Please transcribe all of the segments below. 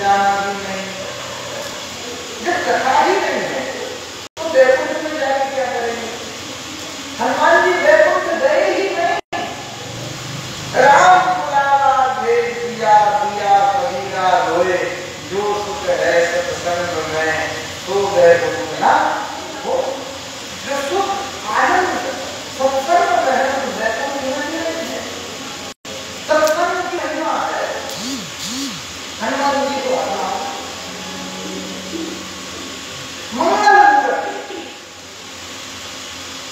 जाना भी नहीं, जब कथा ही नहीं है तो वैकुंठ में जाके क्या करेंगे? हनुमान जी वैकुंठ गए ही नहीं। राम बुलावा भेज दिया, दिया कबीरा रोए, जो सुख है सत्संग में तो वैकुंठ ना हो। जो सुख आनंद सत्संग में है वैकुंठ में नहीं है। सत्संग की महिमा है। हनुमान जी को मंगल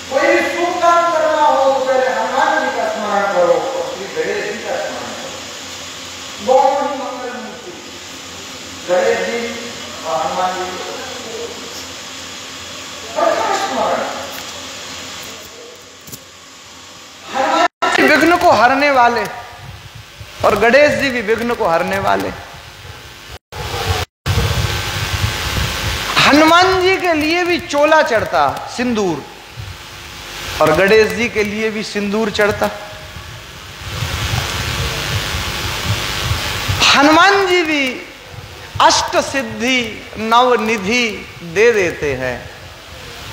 कोई शुभ काम करना हो तो पहले हनुमान जी का स्मरण करो और श्री गणेश जी का स्मरण करो। दोनों ही मंगल मूर्ति गणेश जी और हनुमान जी प्रथम स्मरण। हनुमान जी विघ्न को हरने वाले और गणेश जी भी विघ्न को हरने वाले। हनुमान जी के लिए भी चोला चढ़ता सिंदूर और गणेश जी के लिए भी सिंदूर चढ़ता। हनुमान जी भी अष्ट सिद्धि नव निधि दे देते हैं।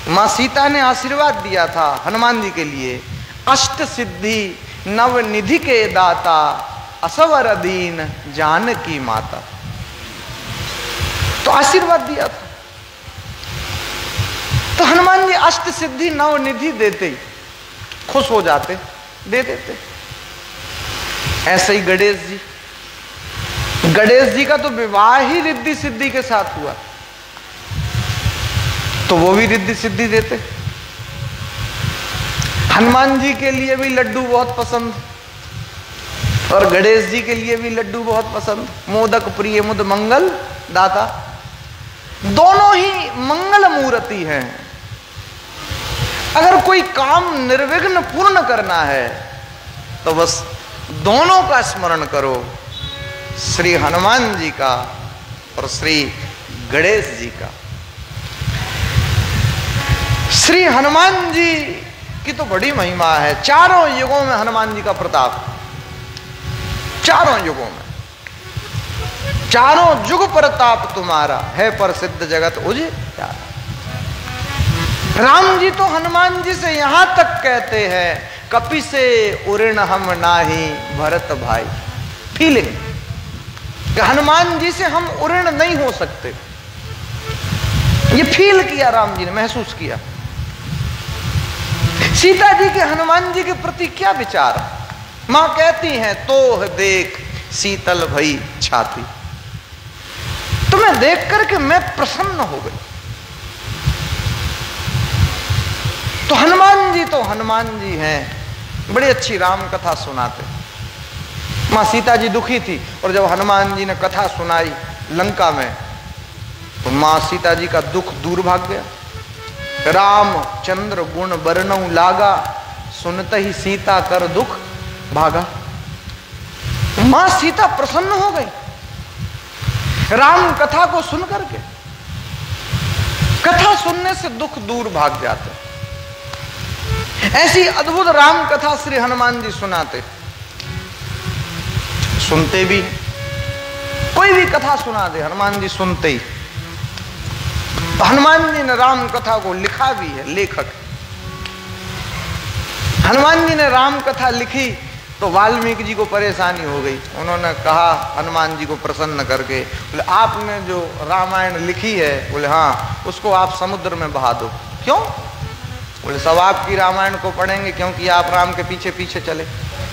मां सीता ने आशीर्वाद दिया था हनुमान जी के लिए, अष्ट सिद्धि नव निधि के दाता असवर अधीन जानकी माता, तो आशीर्वाद दिया था। तो हनुमान जी अष्ट सिद्धि नव निधि देते ही खुश हो जाते, दे देते। ऐसे ही गणेश जी का तो विवाह ही रिद्धि सिद्धि के साथ हुआ, तो वो भी रिद्धि सिद्धि देते। हनुमान जी के लिए भी लड्डू बहुत पसंद और गणेश जी के लिए भी लड्डू बहुत पसंद। मोदक प्रिय मुद मंगल दाता, दोनों ही मंगल मूर्ति हैं। अगर कोई काम निर्विघ्न पूर्ण करना है तो बस दोनों का स्मरण करो, श्री हनुमान जी का और श्री गणेश जी का। श्री हनुमान जी की तो बड़ी महिमा है। चारों युगों में हनुमान जी का प्रताप, चारों युगों में, चारों युग प्रताप तुम्हारा है प्रसिद्ध जगत उजियारा। राम जी तो हनुमान जी से यहां तक कहते हैं, कपि से उऋण हम नाही भरत भाई। फीलिंग कि हनुमान जी से हम उऋण नहीं हो सकते, ये फील किया राम जी ने, महसूस किया। सीता जी के हनुमान जी के प्रति क्या विचार? मां कहती हैं, तोह देख शीतल भई छाती, तुम्हें देख करके मैं प्रसन्न हो गई। तो हनुमान जी हैं, बड़ी अच्छी राम कथा सुनाते। मां सीता जी दुखी थी और जब हनुमान जी ने कथा सुनाई लंका में तो मां सीता जी का दुख दूर भाग गया। रामचंद्र गुण बरनऊ लागा, सुनते ही सीता कर दुख भागा। मां सीता प्रसन्न हो गई राम कथा को सुन करके। कथा सुनने से दुख दूर भाग जाते। ऐसी अद्भुत राम कथा श्री हनुमान जी सुनाते, सुनते भी। कोई भी कथा सुना दे हनुमान जी सुनते ही। तो हनुमान जी ने राम कथा को लिखा भी है, लेखक। हनुमान जी ने राम कथा लिखी तो वाल्मीकि जी को परेशानी हो गई। उन्होंने कहा हनुमान जी को प्रसन्न करके, बोले आपने जो रामायण लिखी है, बोले हाँ, उसको आप समुद्र में बहा दो। क्यों? बोले सब आपकी रामायण को पढ़ेंगे क्योंकि आप राम के पीछे पीछे चले,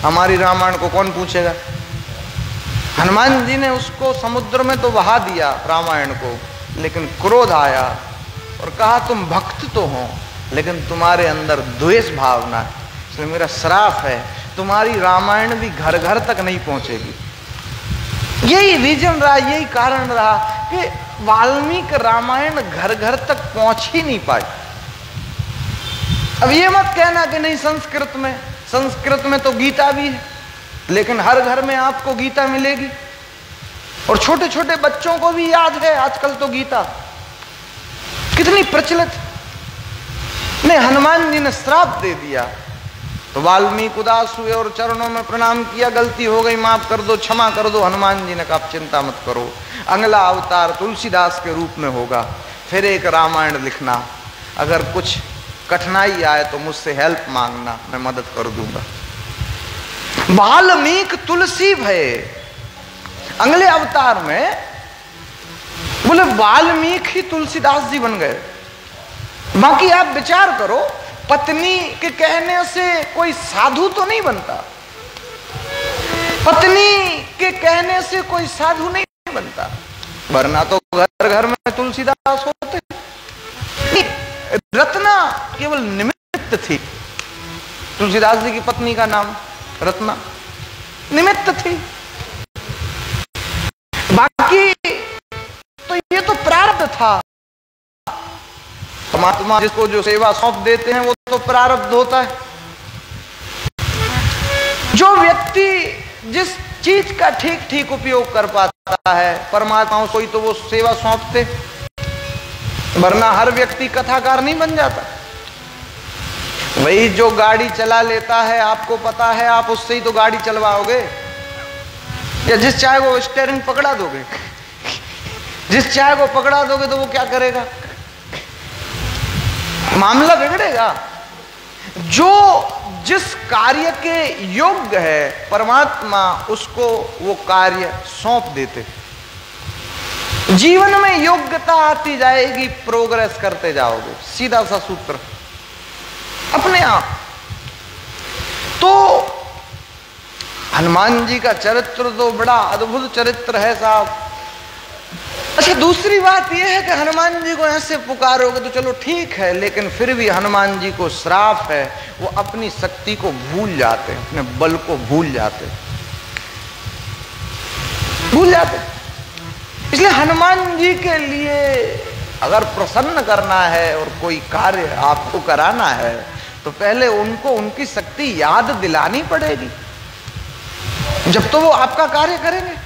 हमारी रामायण को कौन पूछेगा। हनुमान जी ने उसको समुद्र में तो बहा दिया रामायण को, लेकिन क्रोध आया और कहा तुम भक्त तो हो लेकिन तुम्हारे अंदर द्वेष भावना है, इसलिए मेरा श्राप है, तुम्हारी रामायण भी घर घर तक नहीं पहुंचेगी। यही रीजन रहा, यही कारण रहा कि वाल्मीकि रामायण घर घर तक पहुंच ही नहीं पाई। अब ये मत कहना कि नहीं संस्कृत में तो गीता भी है, लेकिन हर घर में आपको गीता मिलेगी और छोटे छोटे बच्चों को भी याद है आजकल तो गीता कितनी प्रचलित। नहीं, हनुमान जी ने श्राप दे दिया तो तो वाल्मीकि उदास हुए और चरणों में प्रणाम किया, गलती हो गई, माफ कर दो, क्षमा कर दो। हनुमान जी ने कहा आप चिंता मत करो, अगला अवतार तुलसीदास के रूप में होगा, फिर एक रामायण लिखना, अगर कुछ कठिनाई आए तो मुझसे हेल्प मांगना, मैं मदद कर दूंगा। वाल्मीकि तुलसी भय, अगले अवतार में बोले वाल्मीकि ही तुलसीदास जी बन गए। बाकी आप विचार करो, पत्नी के कहने से कोई साधु तो नहीं बनता, पत्नी के कहने से कोई साधु नहीं बनता, वरना तो घर घर में तुलसीदास होते। रत्ना केवल निमित्त थी, तुलसीदास जी की पत्नी का नाम रत्ना निमित्त थी, बाकी तो ये तो प्रारब्ध था। परमात्मा जिसको जो सेवा सौंप देते हैं वो तो प्रारब्ध होता है। जो व्यक्ति जिस चीज का ठीक ठीक उपयोग कर पाता है, परमात्मा को ही तो वो सेवा सौंपते, वरना हर व्यक्ति कथाकार नहीं बन जाता। वही जो गाड़ी चला लेता है, आपको पता है आप उससे ही तो गाड़ी चलवाओगे, या जिस चाहे को स्टीयरिंग पकड़ा दोगे, जिस चाहे को पकड़ा दोगे तो वो क्या करेगा, मामला बिगड़ेगा। जो जिस कार्य के योग्य है परमात्मा उसको वो कार्य सौंप देते। जीवन में योग्यता आती जाएगी, प्रोग्रेस करते जाओगे, सीधा सा सूत्र अपने आप। तो हनुमान जी का चरित्र तो बड़ा अद्भुत चरित्र है साहब। अच्छा, दूसरी बात यह है कि हनुमान जी को ऐसे पुकारोगे तो चलो ठीक है, लेकिन फिर भी हनुमान जी को श्राप है, वो अपनी शक्ति को भूल जाते, अपने बल को भूल जाते, भूल जाते। इसलिए हनुमान जी के लिए अगर प्रसन्न करना है और कोई कार्य आपको कराना है तो पहले उनको उनकी शक्ति याद दिलानी पड़ेगी, जब तो वो आपका कार्य करेंगे।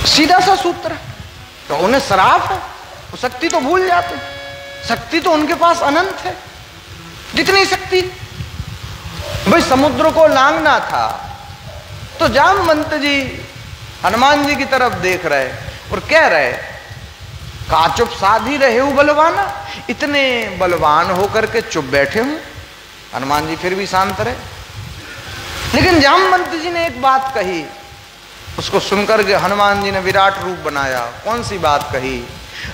सीधा सा सूत्र। तो उन्हें श्राप है, वो शक्ति तो भूल जाते, शक्ति तो उनके पास अनंत है, जितनी शक्ति। भाई समुद्र को लांघना था तो जामवंत जी हनुमान जी की तरफ देख रहे और कह रहे, का चुप साधी रहे हो बलवाना, इतने बलवान होकर के चुप बैठे हूं। हनुमान जी फिर भी शांत रहे, लेकिन जामवंत जी ने एक बात कही, उसको सुनकर के हनुमान जी ने विराट रूप बनाया। कौन सी बात कही?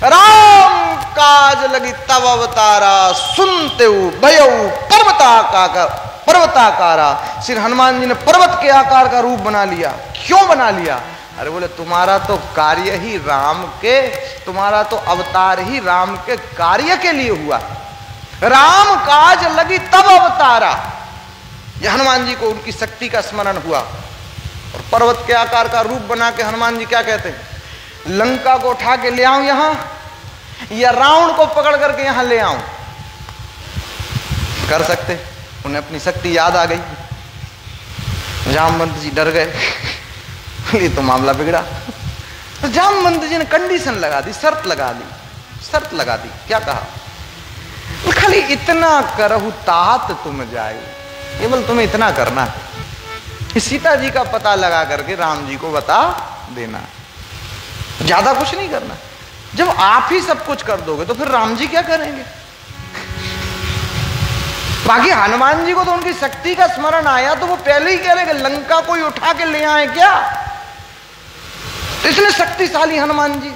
राम काज लगी तब अवतारा, सुनते भयऊ पर्वताकारा। श्री हनुमान जी ने पर्वत के आकार का रूप बना लिया। क्यों बना लिया? अरे बोले तुम्हारा तो कार्य ही राम के, तुम्हारा तो अवतार ही राम के कार्य के लिए हुआ। राम काज लगी तब अवतारा। यह हनुमान जी को उनकी शक्ति का स्मरण हुआ और पर्वत के आकार का रूप बना के हनुमान जी क्या कहते हैं, लंका को उठा के ले आऊं यहां, या रावण को पकड़ करके यहां ले आऊं? कर सकते। उन्हें अपनी शक्ति याद आ गई। जामवंत जी डर गए, ये तो मामला बिगड़ा। तो जामवंत जी ने कंडीशन लगा दी, शर्त लगा दी, शर्त लगा दी। क्या कहा? खाली इतना करहु तात तुम जाए, केवल तुम्हें इतना करना है, सीता जी का पता लगा करके राम जी को बता देना, ज्यादा कुछ नहीं करना। जब आप ही सब कुछ कर दोगे तो फिर राम जी क्या करेंगे? बाकी हनुमान जी को तो उनकी शक्ति का स्मरण आया तो वो पहले ही कह रहे कि लंका कोई उठा के ले आए क्या? तो इसलिए शक्तिशाली हनुमान जी।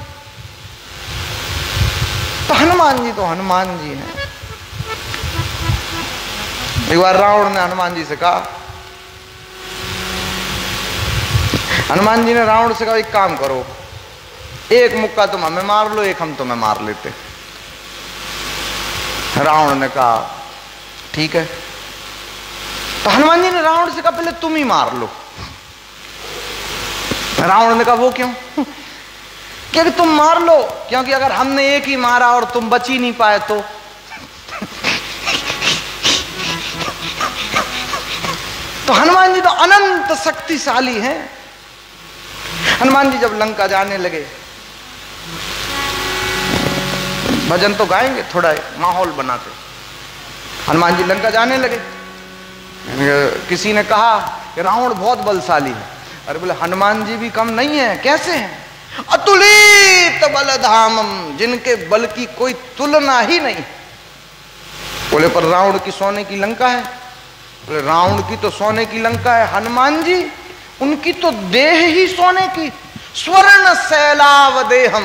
तो हनुमान जी हैं। एक बार रावण ने हनुमान जी से कहा, हनुमान जी ने रावण से कहा एक काम करो, एक मुक्का तुम हमें मार लो, एक हम तुम्हें मार लेते। रावण ने कहा ठीक है। तो हनुमान जी ने रावण से कहा पहले तुम ही मार लो। रावण ने कहा वो क्यों? क्योंकि तुम मार लो, क्योंकि अगर हमने एक ही मारा और तुम बच ही नहीं पाए तो हनुमान जी तो अनंत शक्तिशाली हैं। हनुमान जी जब लंका जाने लगे, भजन तो गाएंगे, थोड़ा माहौल बनाते। हनुमान जी लंका जाने लगे, किसी ने कहा कि रावण बहुत बलशाली है। अरे बोले हनुमान जी भी कम नहीं है। कैसे हैं? अतुलित बलधामम, जिनके बल की कोई तुलना ही नहीं। बोले पर रावण की सोने की लंका है। बोले रावण की तो सोने की लंका है, हनुमान जी उनकी तो देह ही सोने की, स्वर्ण शैलाव देहम।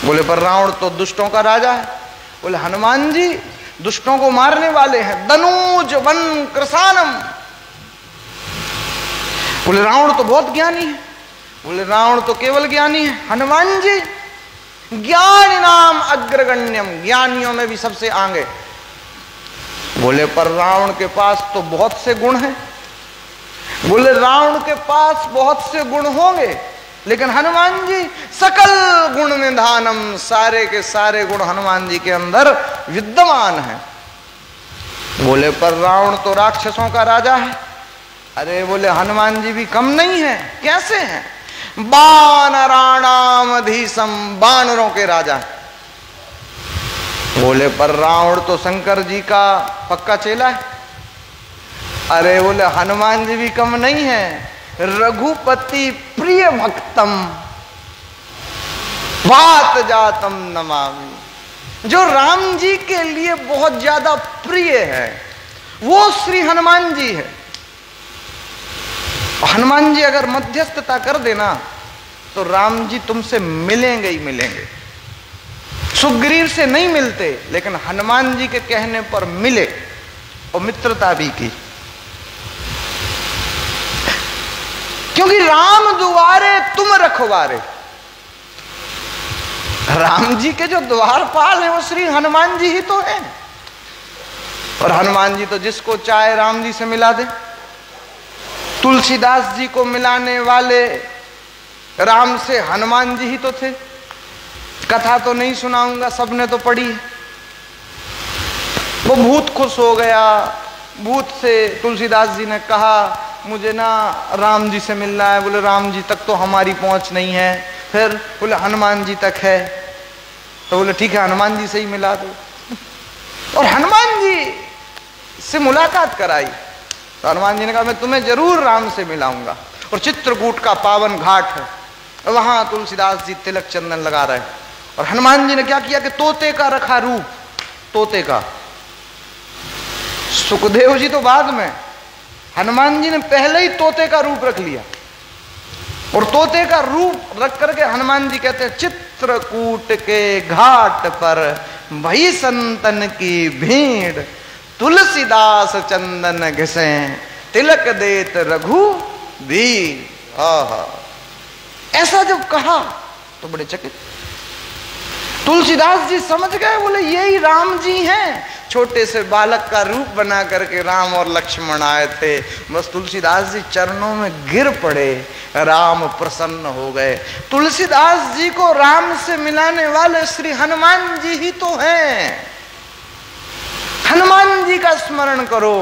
बोले पर रावण तो दुष्टों का राजा है। बोले हनुमान जी दुष्टों को मारने वाले हैं, दनूज वन कृसानम। बोले रावण तो बहुत ज्ञानी है। बोले रावण तो केवल ज्ञानी है, हनुमान जी ज्ञानी नाम अग्रगण्यम, ज्ञानियों में भी सबसे आगे। बोले पर रावण के पास तो बहुत से गुण हैं। बोले रावण के पास बहुत से गुण होंगे, लेकिन हनुमान जी सकल गुण निधानम, सारे के सारे गुण हनुमान जी के अंदर विद्यमान हैं। बोले पर रावण तो राक्षसों का राजा है। अरे बोले हनुमान जी भी कम नहीं है। कैसे हैं? बानराणाम अधीसम, बानरों के राजा है। बोले पर रावण तो शंकर जी का पक्का चेला है। अरे बोले हनुमान जी भी कम नहीं है, रघुपति प्रिय भक्तम वात जातम नमामि, जो राम जी के लिए बहुत ज्यादा प्रिय है वो श्री हनुमान जी है। हनुमान जी अगर मध्यस्थता कर देना तो राम जी तुमसे मिलेंगे ही मिलेंगे। सुग्रीव से नहीं मिलते, लेकिन हनुमान जी के कहने पर मिले और मित्रता भी की। क्योंकि राम दुआरे तुम रखवारे, राम जी के जो द्वारपाल हैं वो श्री हनुमान जी ही तो हैं। और हनुमान जी तो जिसको चाहे राम जी से मिला दे। तुलसीदास जी को मिलाने वाले राम से हनुमान जी ही तो थे। कथा तो नहीं सुनाऊंगा, सबने तो पढ़ी है। वो भूत खुश हो गया। भूत से तुलसीदास जी ने कहा मुझे ना राम जी से मिलना है। बोले राम जी तक तो हमारी पहुंच नहीं है। फिर बोले हनुमान जी तक है। तो बोले ठीक है हनुमान जी से ही मिला दो। और हनुमान जी से मुलाकात कराई तो हनुमान जी ने कहा मैं तुम्हें जरूर राम से मिलाऊंगा। और चित्रकूट का पावन घाट है, वहां तुलसीदास जी तिलक चंदन लगा रहे। और हनुमान जी ने क्या किया कि तोते का रखा रूप, तोते का। सुखदेव जी तो बाद में, हनुमान जी ने पहले ही तोते का रूप रख लिया। और तोते का रूप रख करके हनुमान जी कहते हैं चित्रकूट के घाट पर भई संतन की भीड़, तुलसीदास चंदन घिसे तिलक देत रघु वीर। आहा, ऐसा जब कहा तो बड़े चकित तुलसीदास जी समझ गए। बोले यही राम जी हैं। छोटे से बालक का रूप बना करके राम और लक्ष्मण आए थे। बस तुलसीदास जी चरणों में गिर पड़े, राम प्रसन्न हो गए। तुलसीदास जी को राम से मिलाने वाले श्री हनुमान जी ही तो हैं। हनुमान जी का स्मरण करो,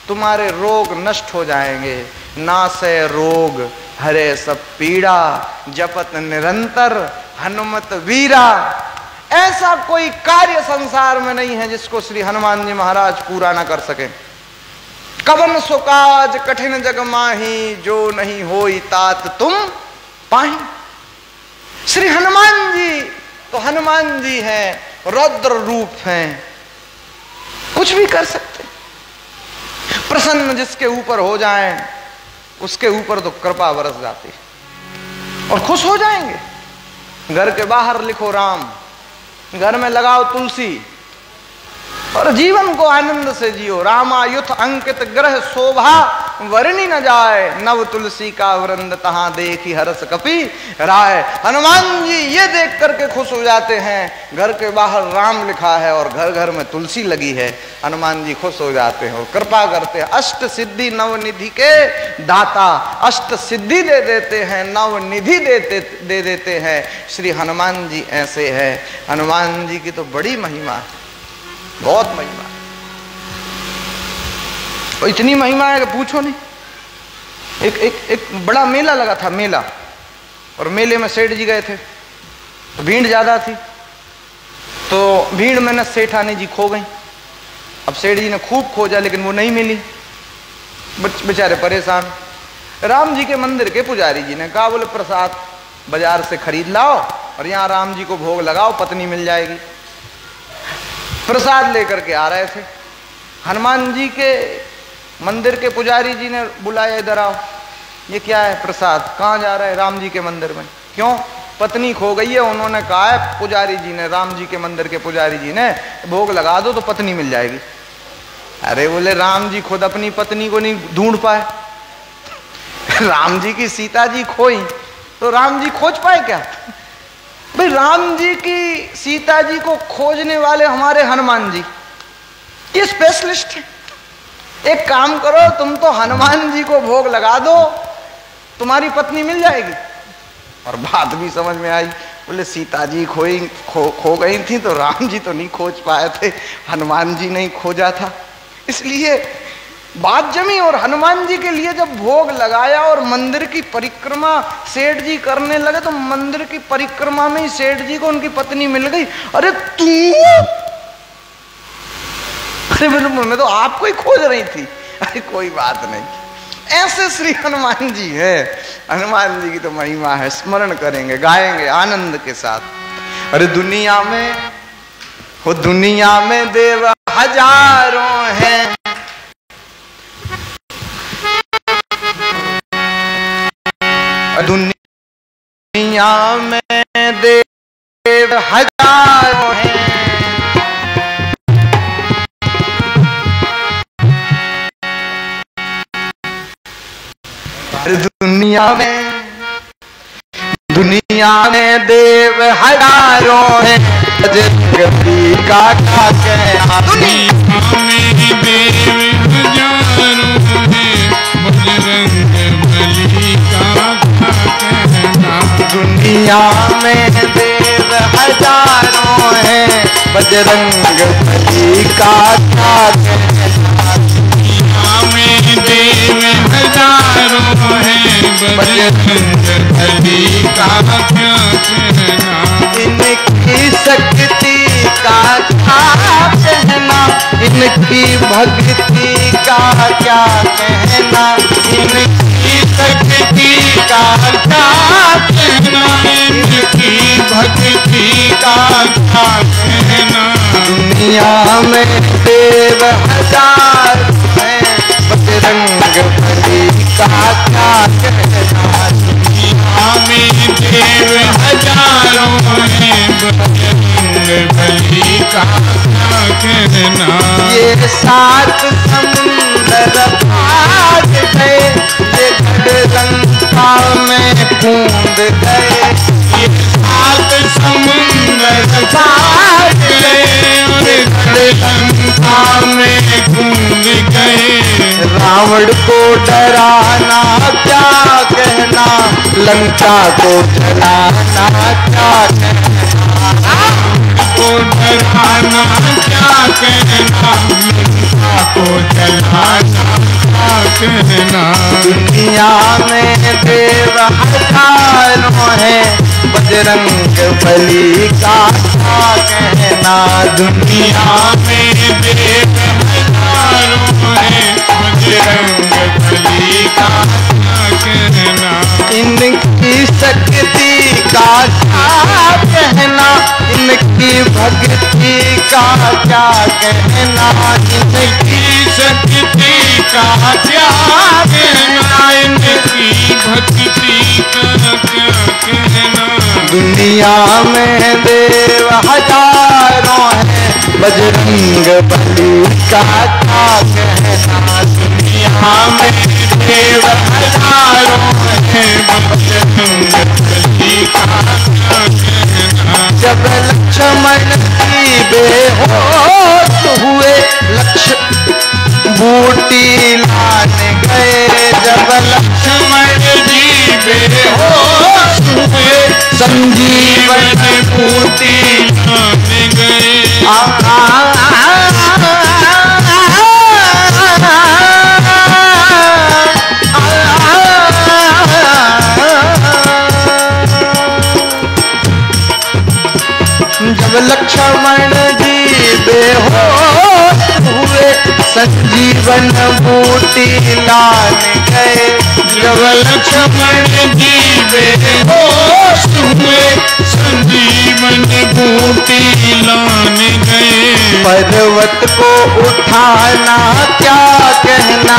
तुम्हारे रोग नष्ट हो जाएंगे। नासै रोग हरे सब पीड़ा, जपत निरंतर हनुमत वीरा। ऐसा कोई कार्य संसार में नहीं है जिसको श्री हनुमान जी महाराज पूरा ना कर सके। कवन सुकाज कठिन जग माही, जो नहीं होई तात तुम पाही। श्री हनुमान जी तो हनुमान जी हैं, रौद्र रूप हैं, कुछ भी कर सकते। प्रसन्न जिसके ऊपर हो जाएं उसके ऊपर तो कृपा बरस जाती और खुश हो जाएंगे। घर के बाहर लिखो राम, घर में लगाओ तुलसी और जीवन को आनंद से जियो। रामायुध अंकित ग्रह शोभा वर्णि न जाए, नव तुलसी का वृंद तहां देखी हरस कपि राय। हनुमान जी ये देख करके खुश हो जाते हैं, घर के बाहर राम लिखा है और घर घर में तुलसी लगी है। हनुमान जी खुश हो जाते हैं और कृपा करते हैं। अष्ट सिद्धि नव निधि के दाता, अष्ट सिद्धि दे देते हैं, नव निधि दे देते हैं। श्री हनुमान जी ऐसे है। हनुमान जी की तो बड़ी महिमा है, बहुत महिमा है। और इतनी महिमा है कि पूछो नहीं। एक बड़ा मेला लगा था, मेला, और मेले में सेठ जी गए थे तो भीड़ ज्यादा थी। तो भीड़ में न सेठानी जी खो गई। अब सेठ जी ने खूब खोजा लेकिन वो नहीं मिली, बेचारे परेशान। राम जी के मंदिर के पुजारी जी ने कहा, बोले प्रसाद बाजार से खरीद लाओ और यहाँ राम जी को भोग लगाओ, पत्नी मिल जाएगी। प्रसाद लेकर के आ रहे थे, हनुमान जी के मंदिर के पुजारी जी ने बुलाया, इधर आओ, ये क्या है प्रसाद, कहाँ जा रहा है? राम जी के मंदिर में। क्यों? पत्नी खो गई है। उन्होंने कहा है पुजारी जी ने, राम जी के मंदिर के पुजारी जी ने, भोग लगा दो तो पत्नी मिल जाएगी। अरे बोले राम जी खुद अपनी पत्नी को नहीं ढूंढ पाए, राम जी की सीता जी खोई तो राम जी खोज पाए क्या? भाई राम जी की सीता जी को खोजने वाले हमारे हनुमान जी, ये स्पेशलिस्ट है। एक काम करो, तुम तो हनुमान जी को भोग लगा दो, तुम्हारी पत्नी मिल जाएगी। और बात भी समझ में आई। बोले सीता जी खो गई थी तो राम जी तो नहीं खोज पाए थे, हनुमान जी ने ही खोजा था, इसलिए बात जमी। और हनुमान जी के लिए जब भोग लगाया और मंदिर की परिक्रमा सेठ जी करने लगे तो मंदिर की परिक्रमा में ही सेठ जी को उनकी पत्नी मिल गई। अरे तू, अरे मैं तो आपको ही खोज रही थी। अरे कोई बात नहीं, ऐसे श्री हनुमान जी है। हनुमान जी की तो महिमा है, स्मरण करेंगे, गाएंगे आनंद के साथ। अरे दुनिया में देव हजारों हैं, दुनिया में देव हजारों हैं, दुनिया में देव हजारों हैं, बजरंगबली का क्या कहना। दुनिया में देव हजारों हैं, बजरंगबली का क्या कहना। दुनिया में देव हजारों हैं, बजरंगबली का क्या कहना। दुनिया में देव हजारों हैं, बजरंगबली का क्या कहना। इनकी शक्ति का क्या कहना, इनकी भक्ति का क्या कहना। इनकी शक्ति का क्या कहना, इनकी भक्ति का क्या कहना। दुनिया में देव हजार हैं, बजरंगबली का क्या कहना। दुनिया में देव हजारों हैं, बजरंगबली का क्या कहना। ये सात समुंदर पार गए, ये लंका में कूद गए। ये सात समुंदर पार गए और लंका में कूद गए। रावण को डराना क्या कहना, लंका को जलाना क्या कहना। को डराना क्या कहना, लंका को जलाना क्या कहना। दुनिया में देव हजारों हैं, बजरंगबली का क्या कहना। दुनिया में देव हजारों हैं, बजरंगबली का क्या कहना। इनकी शक्ति का क्या कहना, इनकी भक्ति का क्या कहना। इनकी शक्ति का क्या कहना, इनकी भक्ति का क्या कहना। दुनिया में देव हजारों हैं, बजरंगबली का क्या कहना। दुनिया में देव हजारों हैं, बजरंगबली का क्या कहना। जब लक्ष्मण जी बेहोश हुए, बूटी लाने गए। जब लक्ष्मण जी बेहोश हुए, संजीवन बूटी लाने गए। जब लक्ष्मण जी बेहोश हुए, संजीवन बूटी लाने गए, जब लक्ष्मण जी बेहोश हुए, संजीवन बूटी लाने गए। पर्वत को उठाना क्या कहना,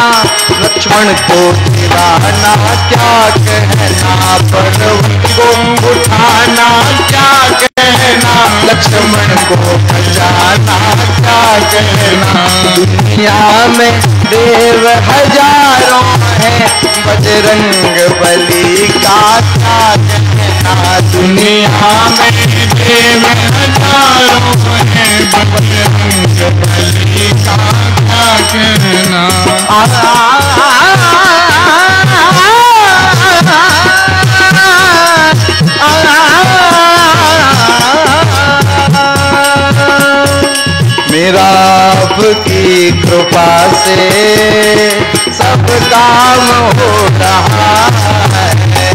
लक्ष्मण को गिराना क्या कहना, पर्वत को उठाना क्या कहना, लक्ष्मण को बचाना क्या कहना। दुनिया में देव हजारों हैं, बजरंग बली का क्या कहना। दुनिया में देव हजारों हैं, बजरंग बली का क्या कहना। मेरा आपकी कृपा से सब काम हो रहा है,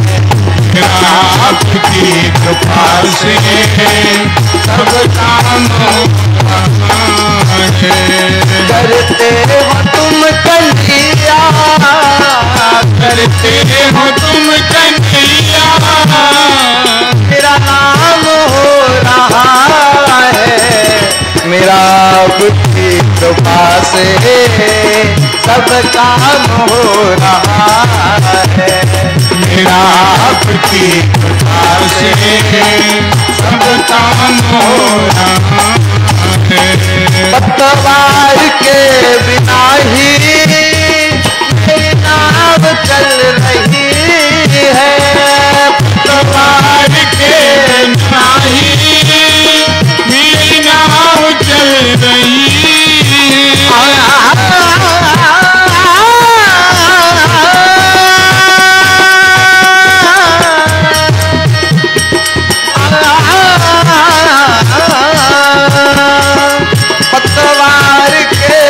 मेरा आपकी कृपा से सब काम हो रहा है। करते हो तुम कन्हैया, करते हो तुम कन्हैया, मेरा नाम हो रहा है। मेरा आपकी कृपा से सब काम हो रहा है, मेरा आपकी कृपा से सब काम हो रहा है। पतवार के बिना ही मेरी नाव चल रही है, पतवार के बिना ही मेरी नाव चल रही है। पतवार के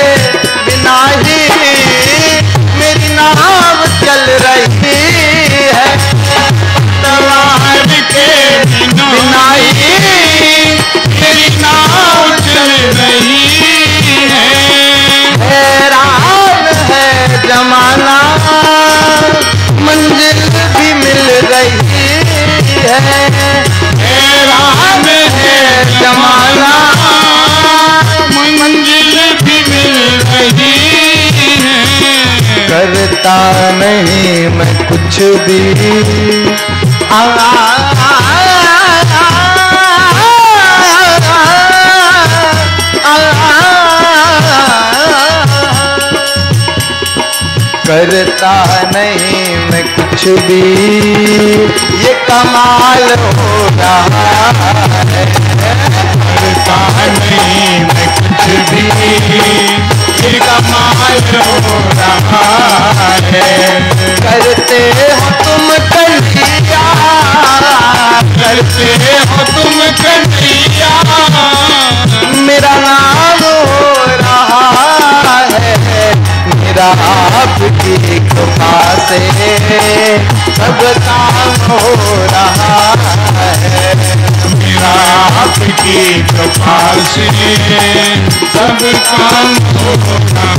बिना ही मेरी नाव चल रही है, पतवार के बिना ही मेरी नाव चल रही है। हैरान है जमाना, मंजिल भी मिल रही है, हैरान है जमाना, मंजिल भी मिल रही है। करता नहीं मैं कुछ भी, करता नहीं मैं कुछ भी, ये कमाल हो रहा है। करता नहीं मैं कुछ भी, ये कमाल हो रहा है। करते हो तुम कन्हैया, करते हो तुम कन्हैया, मेरा नाम हो रहा है। मेरा आपकी कृपा से सब काम हो रहा है, मेरा आपकी कृपा से सब काम हो रहा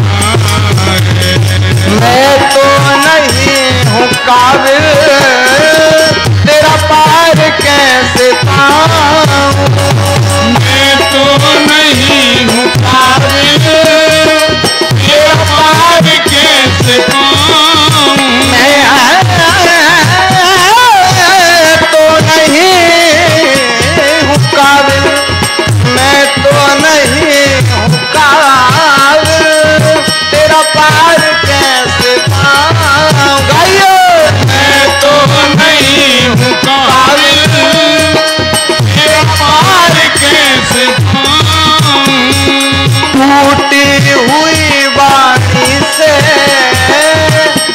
है। मैं तो नहीं हूँ काबिल, तेरा पार कैसे पाऊं। मैं तो नहीं हूँ काबिल, तेरा पार कैसे पाऊं। मैं तो नहीं हूँ काबिल, मैं तो नहीं हूँ काबिल, तेरा पार कैसे पाऊं। गाइयो, मैं तो नहीं हूँ काबिल, तेरा पार कैसे पाऊं। टूटी हुई वाणी से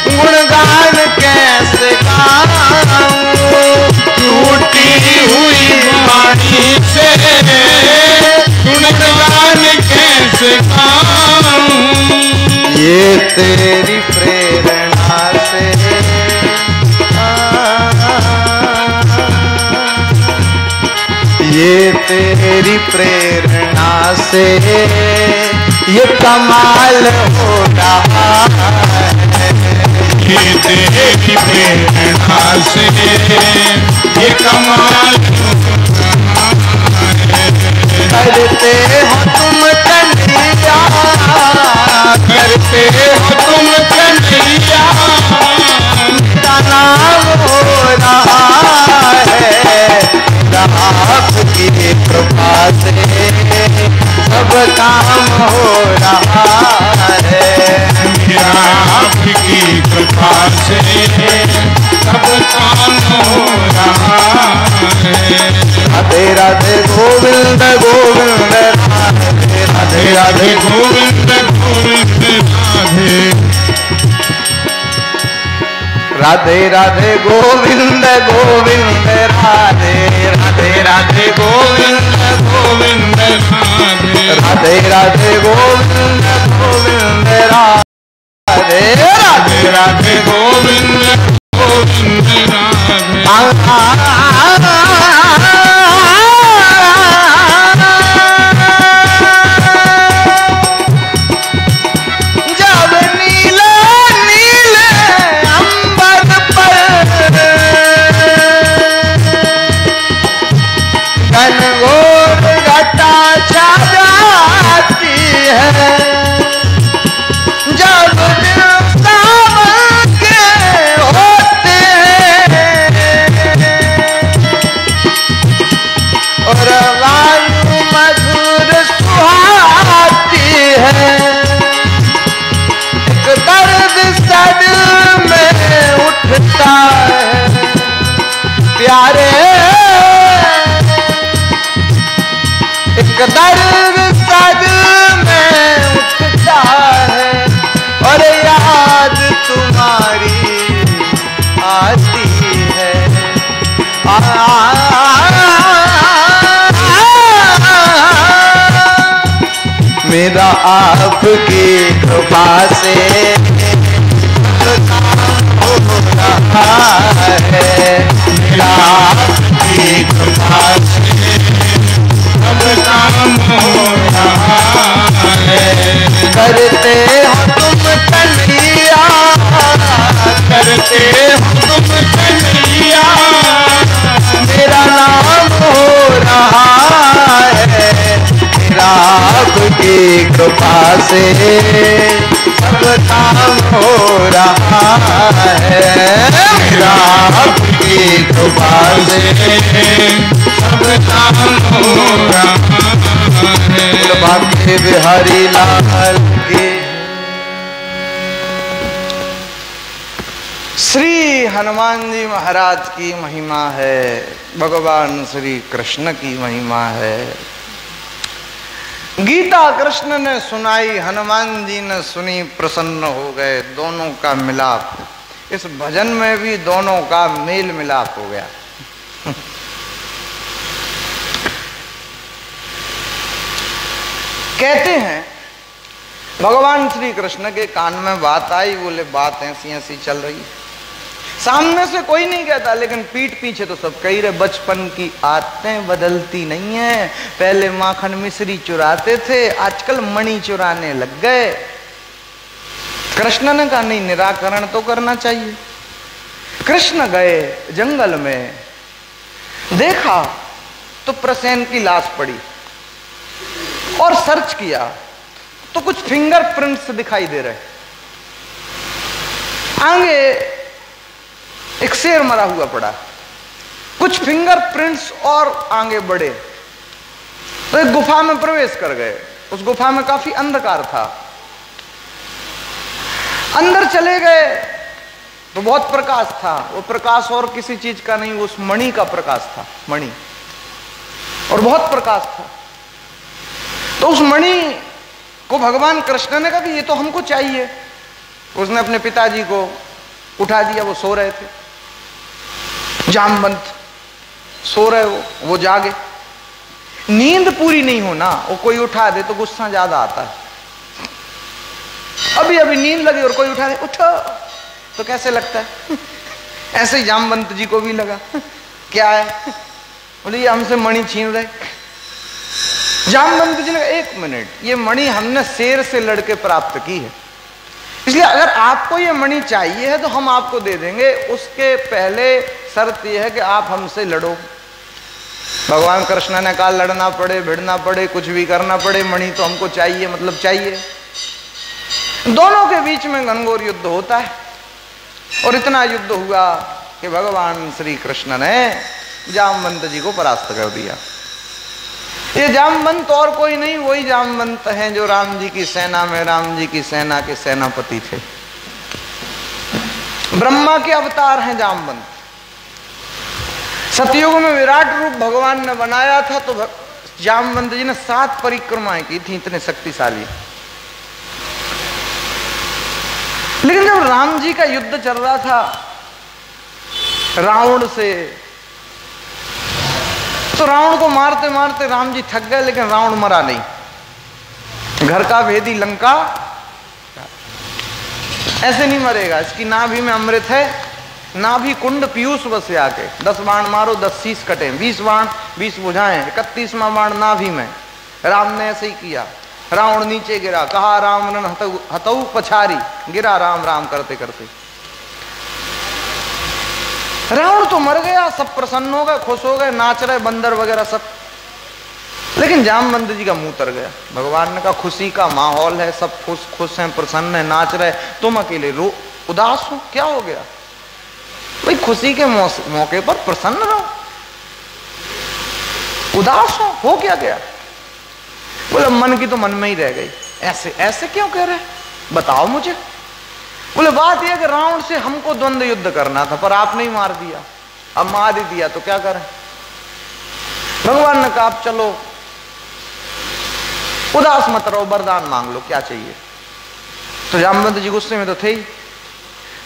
गुणगान कैसे गाऊं। टूटी हुई वाणी से गुणगान कैसे गाऊं। ये तेरी प्रेरणा से ये तेरी प्रेरणा से ये कमाल हो रहा है, ये तेरी प्रेरणा से ये कमाल करते हो तुम कन्हैया, करते हो तुम कन्हैया, का नाम हो रहा है, आपकी कृपा से सब काम हो रहा है, मेरा आपकी कृपा से सब काम हो रहा है। राधे राधे गोविंद गोविंद राधे राधे राधे गोविंद गोविंद राधे राधे राधे गोविंद गोविंद राधे राधे राधे गोविंद गोविंद राधे राधे राधे गोविंद गोविंद राधे राधे राधे गोविंद गोविंद राधे जब नीले नीले अंबर पर घनघोर घटा छा जाती है, जब दिल सावन के होते हैं और वायु मधुर सुहाती है, एक दर्द सद में उठता है प्यारे, एक दर्द सद में उठता है और याद तुम्हारी आती है, मेरा आपकी कृपा से काम हो रहा है, मेरा आपकी कृपा से सब काम हो रहा है। करते हो तुम कन्हैया, करते हो तुम कन्हैया, मेरा नाम हो रहा है, मेरा आपकी कृपा से सब काम हो रहा है, मेरा आपकी कृपा से सब काम हो रहा है। भाग्य बिहारी लाल की। श्री हनुमान जी महाराज की महिमा है, भगवान श्री कृष्ण की महिमा है। गीता कृष्ण ने सुनाई, हनुमान जी ने सुनी, प्रसन्न हो गए, दोनों का मिलाप। इस भजन में भी दोनों का मेल मिलाप हो गया। कहते हैं भगवान श्री कृष्ण के कान में बात आई, बोले बात ऐसी ऐसी चल रही है। सामने से कोई नहीं कहता, लेकिन पीठ पीछे तो सब कह रहे, बचपन की आदतें बदलती नहीं है, पहले माखन मिश्री चुराते थे, आजकल मणि चुराने लग गए। कृष्ण ने कहा नहीं, निराकरण तो करना चाहिए। कृष्ण गए जंगल में, देखा तो प्रसेन की लाश पड़ी और सर्च किया तो कुछ फिंगरप्रिंट्स दिखाई दे रहे। आगे एक शेर मरा हुआ पड़ा, कुछ फिंगरप्रिंट्स और आगे बढ़े तो एक गुफा में प्रवेश कर गए। उस गुफा में काफी अंधकार था। अंदर चले गए तो बहुत प्रकाश था। वो प्रकाश और किसी चीज का नहीं, उस मणि का प्रकाश था, मणि, और बहुत प्रकाश था। तो उस मणि को भगवान कृष्ण ने कहा कि ये तो हमको चाहिए। उसने अपने पिताजी को उठा दिया, वो सो रहे थे, जामवंत सो रहे, वो जागे। नींद पूरी नहीं हो ना, वो कोई उठा दे तो गुस्सा ज्यादा आता है। अभी अभी नींद लगी और कोई उठा दे, उठो, तो कैसे लगता है? ऐसे ही जामवंत जी को भी लगा, क्या है? बोले ये हमसे मणि छीन रहे। जामवंत जी ने 1 मिनट, ये मणि हमने शेर से लड़के प्राप्त की है, इसलिए अगर आपको ये मणि चाहिए है तो हम आपको दे देंगे, उसके पहले शर्त यह है कि आप हमसे लड़ो। भगवान कृष्ण ने कहा लड़ना पड़े, भिड़ना पड़े, कुछ भी करना पड़े, मणि तो हमको चाहिए, मतलब चाहिए। दोनों के बीच में घनघोर युद्ध होता है और इतना युद्ध हुआ कि भगवान श्री कृष्ण ने जामवंत जी को परास्त कर दिया। ये जामवंत और कोई नहीं, वही जामवंत हैं जो राम जी की सेना में, राम जी की सेना के सेनापति थे। ब्रह्मा के अवतार हैं जामवंत। सतयुग में विराट रूप भगवान ने बनाया था तो जामवंत जी ने 7 परिक्रमाएं की थी, इतने शक्तिशाली। लेकिन जब राम जी का युद्ध चल रहा था रावण से, तो रावण को मारते मारते राम जी थक गए, लेकिन रावण मरा नहीं। घर का भेदी लंका ऐसे नहीं मरेगा, इसकी नाभि में अमृत है, नाभि कुंड पीयूष बस आके 10 बाण मारो 10 शीश कटे, 20 बाण 20 बुझाएं, 31वां बाण नाभि में। राम ने ऐसे ही किया, रावण नीचे गिरा, कहा राम रन हतऊ पछारी, गिरा राम राम करते करते। रावण तो मर गया, सब प्रसन्न हो गए, खुश हो गए, नाच रहे बंदर वगैरह सब। लेकिन जामवंत जी का मुंह तर गया। भगवान ने कहा खुशी का माहौल है, सब खुश खुश हैं, प्रसन्न है, नाच रहे, तुम अकेले रो उदास हो, क्या हो गया भाई? खुशी के मौके पर प्रसन्न रहो, उदास हो क्या गया? बोले मन की तो मन में ही रह गई। ऐसे ऐसे क्यों कह रहे, बताओ मुझे। बोले बात यह कि रावण से हमको द्वंद्व युद्ध करना था, पर आपने ही मार दिया, अब मार ही दिया तो क्या करें। भगवान ने कहा आप चलो, उदास मत रहो, वरदान मांग लो, क्या चाहिए। तो जामवंत जी गुस्से में तो थे ही,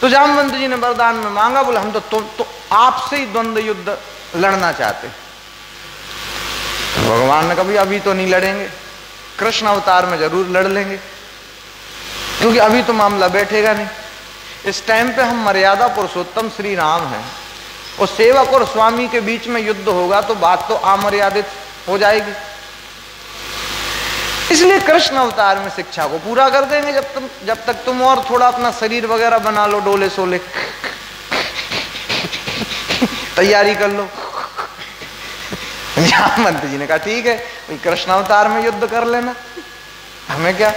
तो जामवंत जी ने वरदान में मांगा, बोले हम तो आपसे ही द्वंद्व युद्ध लड़ना चाहते। भगवान ने कहा अभी तो नहीं लड़ेंगे, कृष्ण अवतार में जरूर लड़ लेंगे, क्योंकि अभी तो मामला बैठेगा नहीं। इस टाइम पे हम मर्यादा पुरुषोत्तम श्री राम हैं, और सेवक और स्वामी के बीच में युद्ध होगा तो बात तो अमर्यादित हो जाएगी। इसलिए कृष्ण अवतार में शिक्षा को पूरा कर देंगे, जब तक तुम और थोड़ा अपना शरीर वगैरह बना लो, डोले सोले तैयारी कर लो। जामवंत जी ने कहा ठीक है, कृष्ण अवतार में युद्ध कर लेना, हमें क्या।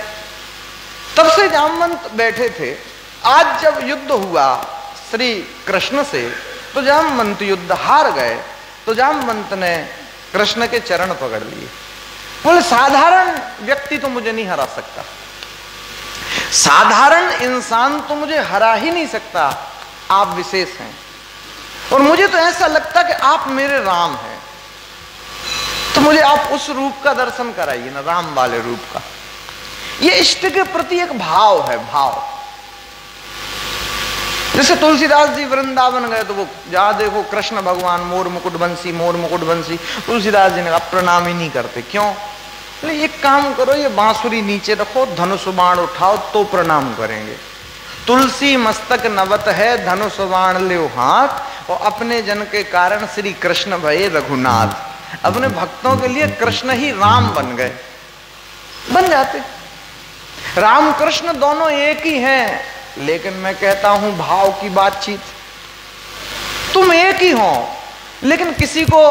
तब से जामवंत बैठे थे। आज जब युद्ध हुआ श्री कृष्ण से, तो जामवंत युद्ध हार गए, तो जामवंत ने कृष्ण के चरण पकड़ लिए। बोले साधारण व्यक्ति तो मुझे नहीं हरा सकता, साधारण इंसान तो मुझे हरा ही नहीं सकता, आप विशेष हैं, और मुझे तो ऐसा लगता कि आप मेरे राम हैं, तो मुझे आप उस रूप का दर्शन कराइए ना, राम वाले रूप का। ये इष्ट के प्रति एक भाव है, भाव। जैसे तुलसीदास जी वृंदावन गए तो वो जहां देखो कृष्ण भगवान मोर मुकुट बंसी, मोर मुकुट बंसी, तुलसीदास जी ने कहा प्रणाम ही नहीं करते, क्यों? एक काम करो, ये बांसुरी नीचे रखो, धनुष बाण उठाओ तो प्रणाम करेंगे। तुलसी मस्तक नवत है, धनुष बाण ले हाथ, और अपने जन के कारण श्री कृष्ण भये रघुनाथ। अपने भक्तों के लिए कृष्ण ही राम बन गए, बन जाते। राम कृष्ण दोनों एक ही हैं, लेकिन मैं कहता हूं भाव की बातचीत। तुम एक ही हो, लेकिन किसी को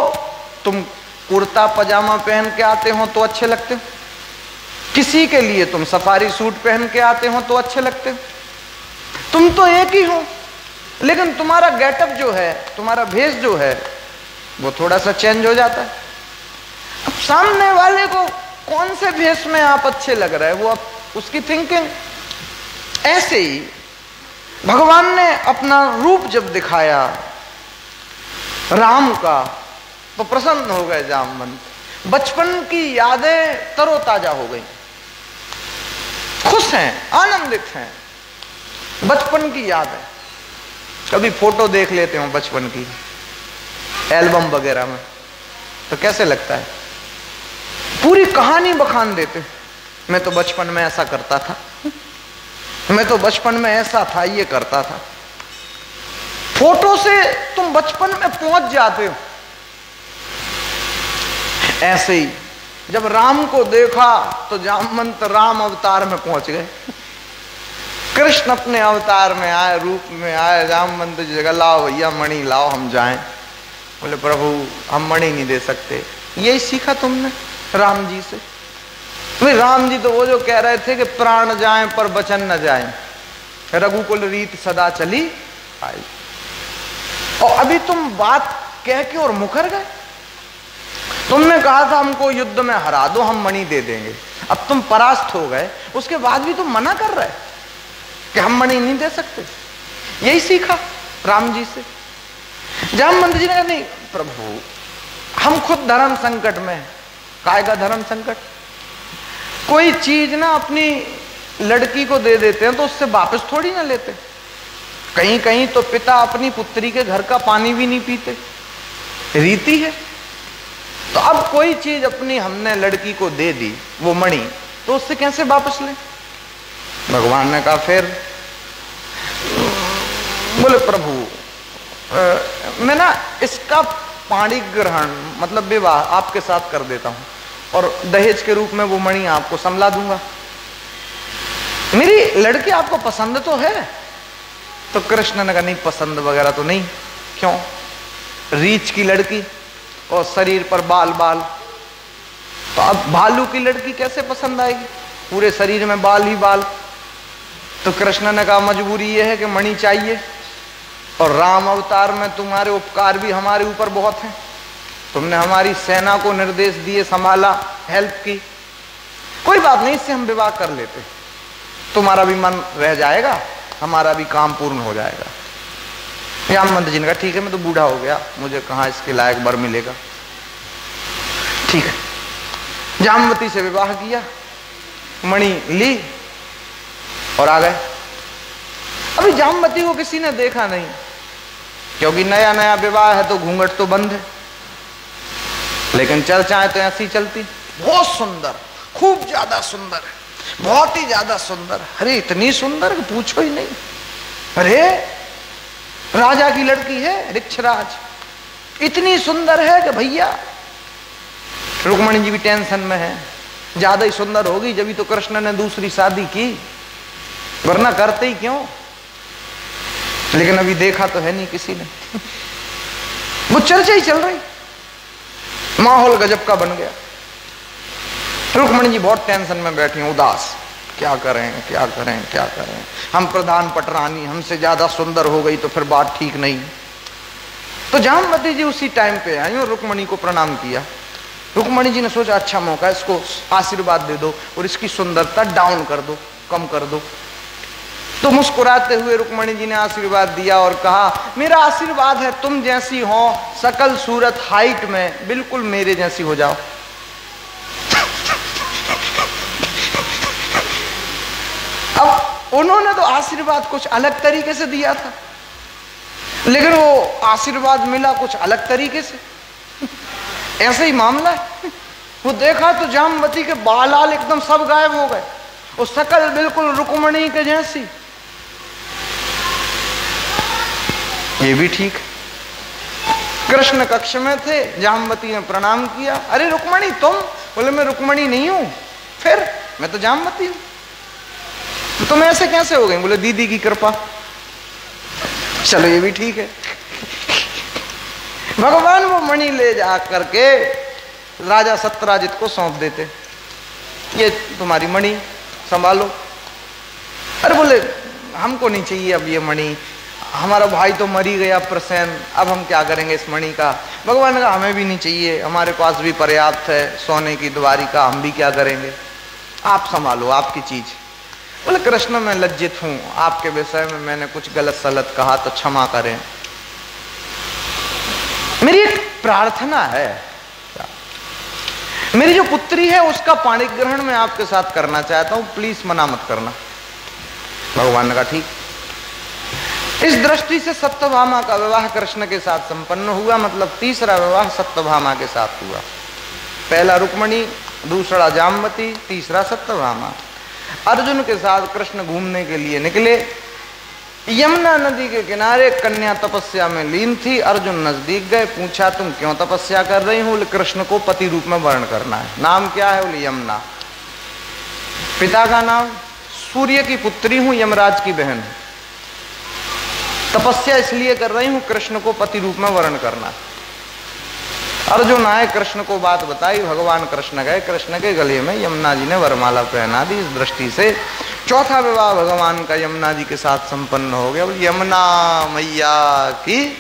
तुम कुर्ता पजामा पहन के आते हो तो अच्छे लगते हो, किसी के लिए तुम सफारी सूट पहन के आते हो तो अच्छे लगते हो। तुम तो एक ही हो, लेकिन तुम्हारा गेटअप जो है, तुम्हारा भेष जो है, वो थोड़ा सा चेंज हो जाता है। अब सामने वाले को कौन से भेष में आप अच्छे लग रहे हैं, वो अब उसकी थिंकिंग। ऐसे ही भगवान ने अपना रूप जब दिखाया राम का, तो प्रसन्न हो गए जामवंत। बचपन की यादें तरोताजा हो गई, खुश हैं, आनंदित हैं। बचपन की याद है, कभी फोटो देख लेते हो बचपन की एल्बम वगैरह में, तो कैसे लगता है, पूरी कहानी बखान देते। मैं तो बचपन में ऐसा करता था, मैं तो बचपन में ऐसा था, ये करता था। फोटो से तुम बचपन में पहुंच जाते हो। ऐसे ही जब राम को देखा तो जामवंत राम अवतार में पहुंच गए। कृष्ण अपने अवतार में आए, रूप में आए। जामवंत जी जगह लाओ भैया मणि लाओ, हम जाएं। बोले प्रभु हम मणि नहीं दे सकते। यही सीखा तुमने राम जी से? भाई राम जी तो वो जो कह रहे थे कि प्राण जाएं पर वचन न जाएं, रघुकुल रीत सदा चली आई। और अभी तुम बात कह के और मुकर गए। तुमने कहा था हमको युद्ध में हरा दो, हम मणि दे देंगे। अब तुम परास्त हो गए, उसके बाद भी तुम मना कर रहे कि हम मणि नहीं दे सकते। यही सीखा राम जी से। जामवंत जी ने कहा नहीं प्रभु हम खुद धर्म संकट में। काहे का धर्म संकट? कोई चीज ना अपनी लड़की को दे देते हैं तो उससे वापस थोड़ी ना लेते। कहीं कहीं तो पिता अपनी पुत्री के घर का पानी भी नहीं पीते, रीति है। तो अब कोई चीज अपनी हमने लड़की को दे दी, वो मणि, तो उससे कैसे वापस ले? भगवान ने कहा फिर? बोले प्रभु मैं ना इसका पाणी ग्रहण मतलब विवाह आपके साथ कर देता हूं और दहेज के रूप में वो मणि आपको संभला दूंगा। मेरी लड़की आपको पसंद तो है? तो कृष्ण ने कहा नहीं पसंद वगैरह तो नहीं। क्यों? रीछ की लड़की और शरीर पर बाल बाल, तो अब भालू की लड़की कैसे पसंद आएगी? पूरे शरीर में बाल ही बाल। तो कृष्ण ने कहा मजबूरी यह है कि मणि चाहिए, और राम अवतार में तुम्हारे उपकार भी हमारे ऊपर बहुत हैं। तुमने हमारी सेना को निर्देश दिए, संभाला, हेल्प की। कोई बात नहीं, इससे हम विवाह कर लेते, तुम्हारा भी मन रह जाएगा, हमारा भी काम पूर्ण हो जाएगा। जामवंत जी ने कहा ठीक है मैं तो बूढ़ा हो गया, मुझे कहां इसके लायक वर मिलेगा। ठीक है, जामवती से विवाह किया, मणि ली और आ गए। अभी जामवती को किसी ने देखा नहीं, क्योंकि नया नया विवाह है तो घूंघट तो बंद है। लेकिन चर्चाएं तो ऐसी चलती, बहुत सुंदर, खूब ज्यादा सुंदर है, बहुत ही ज्यादा सुंदर। अरे इतनी सुंदर कि पूछो ही नहीं। अरे राजा की लड़की है, ऋक्षराज, इतनी सुंदर है कि भैया। रुक्मणी जी भी टेंशन में है, ज्यादा ही सुंदर होगी जब तो कृष्ण ने दूसरी शादी की, वरना करते ही क्यों। लेकिन अभी देखा तो है नहीं किसी ने। वो चर्चा ही चल रही, माहौल गजब का बन गया। रुक्मणी जी बहुत टेंशन में बैठी हैं, उदास, क्या करें क्या करें क्या करें। हम प्रधान पटरानी, हमसे ज्यादा सुंदर हो गई तो फिर बात ठीक नहीं। तो जामवती जी उसी टाइम पे आई और रुक्मणी को प्रणाम किया। रुक्मणी जी ने सोचा अच्छा मौका, इसको आशीर्वाद दे दो और इसकी सुंदरता डाउन कर दो, कम कर दो। तो मुस्कुराते हुए रुक्मणी जी ने आशीर्वाद दिया और कहा मेरा आशीर्वाद है तुम जैसी हो, सकल सूरत हाइट में बिल्कुल मेरे जैसी हो जाओ। अब उन्होंने तो आशीर्वाद कुछ अलग तरीके से दिया था, लेकिन वो आशीर्वाद मिला कुछ अलग तरीके से। ऐसे ही मामला है। वो देखा तो जामवती के बाल एकदम सब गायब हो गए, वो शकल बिल्कुल रुक्मणी के जैसी। ये भी ठीक। कृष्ण कक्ष में थे, जामवती ने प्रणाम किया। अरे रुक्मणी तुम? बोले मैं रुक्मणी नहीं हूं। फिर? मैं तो जामवती हूं। तो तुम ऐसे कैसे हो गई? बोले दीदी की कृपा। चलो ये भी ठीक है। भगवान वो मणि ले जा करके राजा सत्यराजित को सौंप देते, ये तुम्हारी मणि संभालो। अरे बोले हमको नहीं चाहिए अब ये मणि, हमारा भाई तो मर ही गया प्रसेन, अब हम क्या करेंगे इस मणि का। भगवान ने कहा हमें भी नहीं चाहिए, हमारे पास भी पर्याप्त है सोने की द्वारिका, हम भी क्या करेंगे, आप संभालो आपकी चीज। बोले कृष्ण मैं लज्जित हूं, आपके विषय में मैंने कुछ गलत सलत कहा तो क्षमा करें। मेरी एक प्रार्थना है, मेरी जो पुत्री है उसका पाणी ग्रहण मैं आपके साथ करना चाहता हूं, प्लीज मना मत करना। भगवान ने कहा ठीक। इस दृष्टि से सत्यभामा का विवाह कृष्ण के साथ संपन्न हुआ, मतलब तीसरा विवाह सत्यभामा के साथ हुआ। पहला रुक्मणी, दूसरा जामवती, तीसरा सत्यभामा। अर्जुन के साथ कृष्ण घूमने के लिए निकले। यमुना नदी के किनारे कन्या तपस्या में लीन थी। अर्जुन नजदीक गए, पूछा तुम क्यों तपस्या कर रही हो? बोले कृष्ण को पति रूप में वर्ण करना है। नाम क्या है? बोले यमुना। पिता का नाम? सूर्य की पुत्री हूं, यमराज की बहन। तपस्या इसलिए कर रही हूं कृष्ण को पति रूप में वर्ण करना। अर्जुन आए, कृष्ण को बात बताई, भगवान कृष्ण गए, कृष्ण के गले में यमुना जी ने वरमाला पहना दी। इस दृष्टि से चौथा विवाह भगवान का यमुना जी के साथ संपन्न हो गया। यमुना मैया की।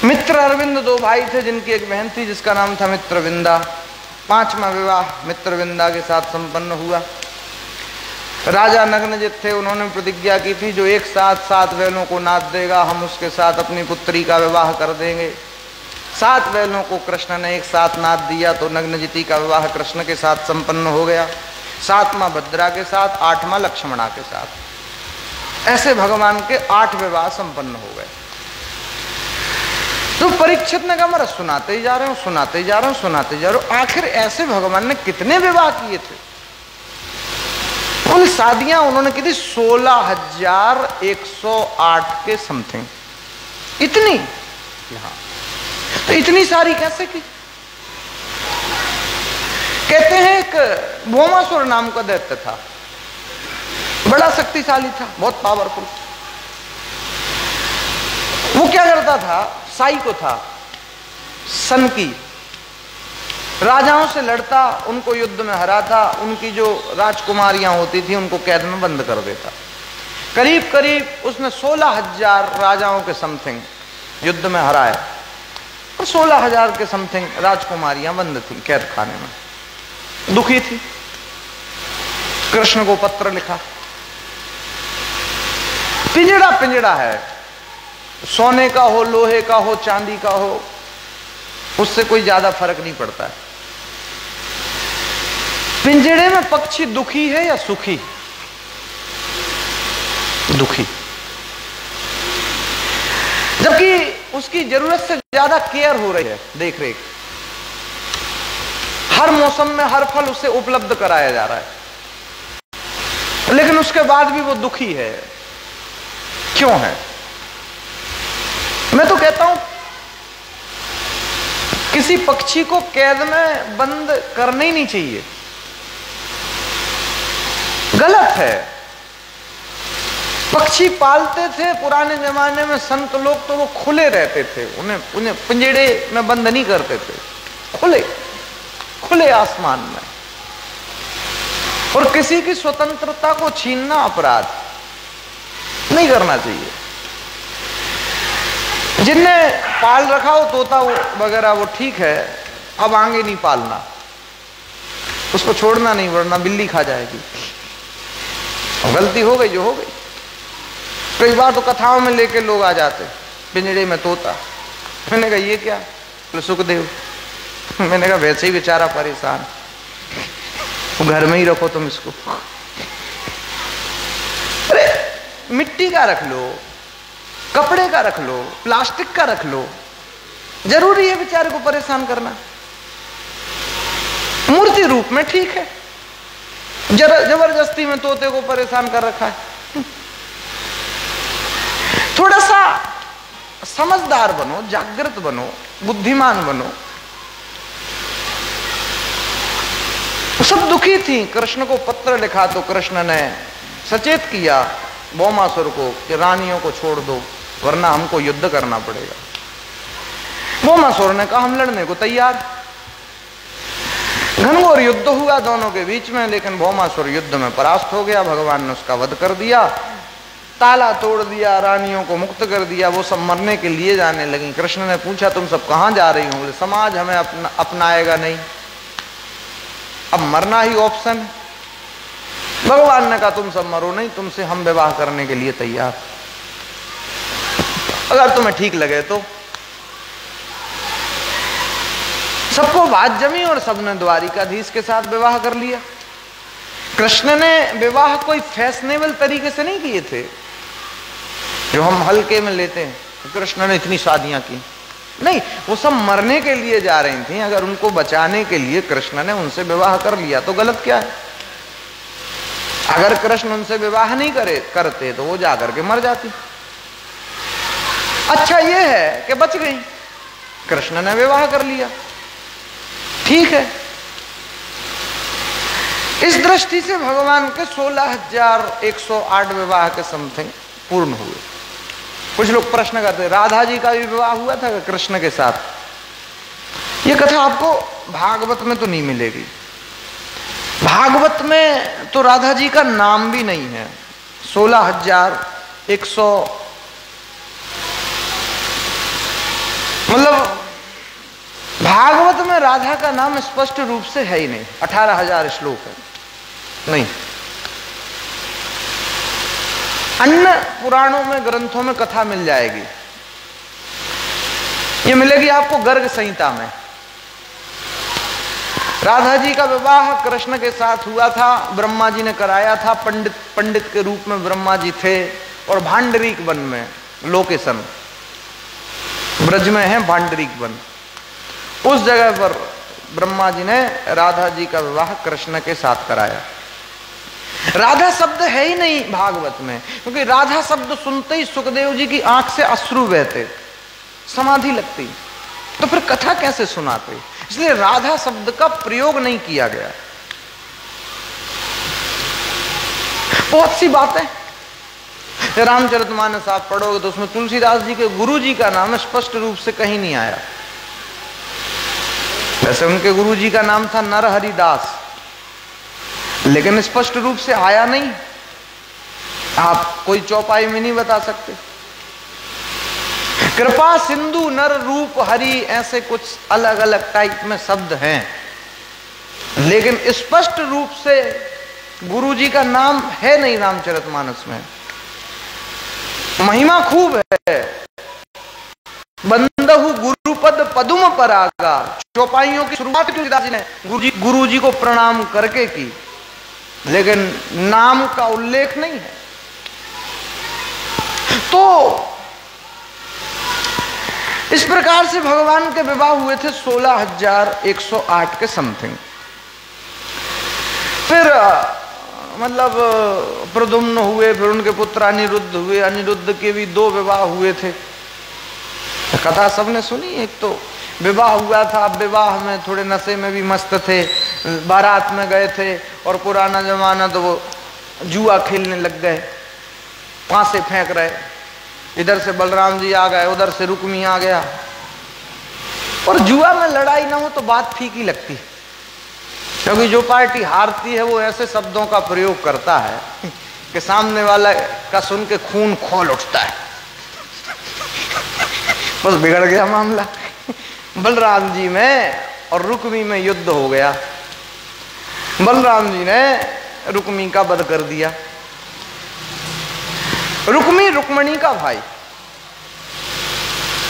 मित्र अरविंद दो भाई थे, जिनकी एक बहन थी जिसका नाम था मित्रविंदा। पांचवा विवाह मित्रविंदा के साथ संपन्न हुआ। राजा नग्नजित थे, उन्होंने प्रतिज्ञा की थी जो एक साथ 7 बैलों को नाद देगा हम उसके साथ अपनी पुत्री का विवाह कर देंगे। 7 बैलों को कृष्ण ने एक साथ नाद दिया तो नग्नजिती का विवाह कृष्ण के साथ संपन्न हो गया। 7वां भद्रा के साथ, 8वां लक्ष्मणा के साथ। ऐसे भगवान के 8 विवाह संपन्न हो गए। तो परीक्षित ने कहा मैं सुनाते ही जा रहे हूं, सुनाते ही जा रहा हूं, सुनाते जा रहा हूं, आखिर ऐसे भगवान ने कितने विवाह किए थे? कुल शादियां उन्होंने की थी 16,108 के समथिंग। इतनी? यहां तो इतनी सारी कैसे की? कहते हैं एक भौमासुर नाम का दैत्य था, बड़ा शक्तिशाली था, बहुत पावरफुल। वो क्या करता था? साई को था, सन की राजाओं से लड़ता, उनको युद्ध में हराता, उनकी जो राजकुमारियां होती थी उनको कैद में बंद कर देता। करीब करीब उसने 16,000 राजाओं के समथिंग युद्ध में हराया और 16,000 के समथिंग राजकुमारियां बंद थी कैद खाने में। दुखी थी, कृष्ण को पत्र लिखा। पिंजड़ा पिंजड़ा है, सोने का हो, लोहे का हो, चांदी का हो, उससे कोई ज्यादा फर्क नहीं पड़ता है। पिंजड़े में पक्षी दुखी है या सुखी? दुखी। जबकि उसकी जरूरत से ज्यादा केयर हो रही है, देख रेख। हर मौसम में हर फल उसे उपलब्ध कराया जा रहा है, लेकिन उसके बाद भी वो दुखी है। क्यों है? मैं तो कहता हूं किसी पक्षी को कैद में बंद करना ही नहीं चाहिए, गलत है। पक्षी पालते थे पुराने जमाने में संत लोग, तो वो खुले रहते थे, उन्हें पिंजड़े में बंद नहीं करते थे, खुले खुले आसमान में। और किसी की स्वतंत्रता को छीनना अपराध, नहीं करना चाहिए। जिनने पाल रखा हो तोता वगैरह वो ठीक है, अब आगे नहीं पालना, उसको छोड़ना नहीं, वरना बिल्ली खा जाएगी। गलती हो गई जो हो गई। कई बार तो कथाओं में लेके लोग आ जाते, पिंजड़े में तोता। मैंने कहा ये क्या? तो सुखदेव। मैंने कहा वैसे ही बेचारा परेशान, घर में ही रखो तुम इसको। अरे मिट्टी का रख लो, कपड़े का रख लो, प्लास्टिक का रख लो, जरूरी है बेचारे को परेशान करना? मूर्ति रूप में ठीक है, जबरदस्ती में तोते को परेशान कर रखा है। थोड़ा सा समझदार बनो, जागृत बनो, बुद्धिमान बनो। सब दुखी थी। कृष्ण को पत्र लिखा तो कृष्ण ने सचेत किया भौमासुर को कि रानियों को छोड़ दो, वरना हमको युद्ध करना पड़ेगा। भौमासुर ने कहा हम लड़ने को तैयार। घनघोर युद्ध हुआ दोनों के बीच में, लेकिन भौमासुर युद्ध में परास्त हो गया। भगवान ने उसका वध कर दिया, ताला तोड़ दिया, रानियों को मुक्त कर दिया। वो सब मरने के लिए जाने लगी। कृष्ण ने पूछा तुम सब कहां जा रही हो? बोले समाज हमें अपनाएगा नहीं, अब मरना ही ऑप्शन है। भगवान ने कहा तुम सब मरो नहीं, तुमसे हम विवाह करने के लिए तैयार, अगर तुम्हें ठीक लगे तो। सबको बात जमी और सबने द्वारिकाधीश के साथ विवाह कर लिया। कृष्ण ने विवाह कोई फैशनेबल तरीके से नहीं किए थे जो हम हल्के में लेते हैं। कृष्ण ने इतनी शादियां की नहीं, वो सब मरने के लिए जा रही थी। अगर उनको बचाने के लिए कृष्ण ने उनसे विवाह कर लिया तो गलत क्या है? अगर कृष्ण उनसे विवाह नहीं करते तो वो जाकर के मर जाती। अच्छा ये है कि बच गई, कृष्ण ने विवाह कर लिया, ठीक है। इस दृष्टि से भगवान के 16,108 विवाह के समथिंग पूर्ण हुए। कुछ लोग प्रश्न करते, राधा जी का भी विवाह हुआ था कृष्ण के साथ? ये कथा आपको भागवत में तो नहीं मिलेगी। भागवत में तो राधा जी का नाम भी नहीं है। 16,100 मतलब भागवत में राधा का नाम स्पष्ट रूप से है ही नहीं। 18,000 श्लोक है, नहीं। अन्य पुराणों में, ग्रंथों में कथा मिल जाएगी। ये मिलेगी आपको गर्ग संहिता में। राधा जी का विवाह कृष्ण के साथ हुआ था, ब्रह्मा जी ने कराया था। पंडित के रूप में ब्रह्मा जी थे, और भांडरीक वन में, लोकेशन ब्रज में है भांडरीक वन, उस जगह पर ब्रह्मा जी ने राधा जी का विवाह कृष्ण के साथ कराया। राधा शब्द है ही नहीं भागवत में, क्योंकि राधा शब्द सुनते ही सुखदेव जी की आंख से अश्रु बहते, समाधि लगती, तो फिर कथा कैसे सुनाते? इसलिए राधा शब्द का प्रयोग नहीं किया गया। बहुत सी बातें रामचरितमानस आप पढ़ोगे तो उसमें तुलसीदास जी के गुरु जी का नाम स्पष्ट रूप से कहीं नहीं आया। वैसे उनके गुरु जी का नाम था नरहरि दास, लेकिन स्पष्ट रूप से आया नहीं। आप कोई चौपाई में नहीं बता सकते। कृपा सिंधु नर रूप हरि, ऐसे कुछ अलग अलग टाइप में शब्द हैं, लेकिन स्पष्ट रूप से गुरु जी का नाम है नहीं रामचरितमानस में। महिमा खूब है, बंदहु गुरुपद पदुम परागा। चौपाइयों की शुरुआत तुलसीदास जी ने गुरु जी को प्रणाम करके की, लेकिन नाम का उल्लेख नहीं है। तो इस प्रकार से भगवान के विवाह हुए थे 16,108 के समथिंग। फिर मतलब प्रद्युम्न हुए, फिर उनके पुत्र अनिरुद्ध हुए। अनिरुद्ध के भी 2 विवाह हुए थे। कथा सबने सुनी। एक तो विवाह हुआ था, विवाह में थोड़े नशे में भी मस्त थे, बारात में गए थे, और पुराना जमाना तो वो जुआ खेलने लग गए, पांसे फेंक रहे। इधर से बलराम जी आ गए, उधर से रुक्मी आ गया। और जुआ में लड़ाई ना हो तो बात फीकी लगती, क्योंकि जो पार्टी हारती है वो ऐसे शब्दों का प्रयोग करता है कि सामने वाला का सुन के खून खोल उठता है। बस बिगड़ गया मामला। बलराम जी में और रुक्मी में युद्ध हो गया। बलराम जी ने रुक्मी का वध कर दिया। रुक्मी रुक्मणी का भाई,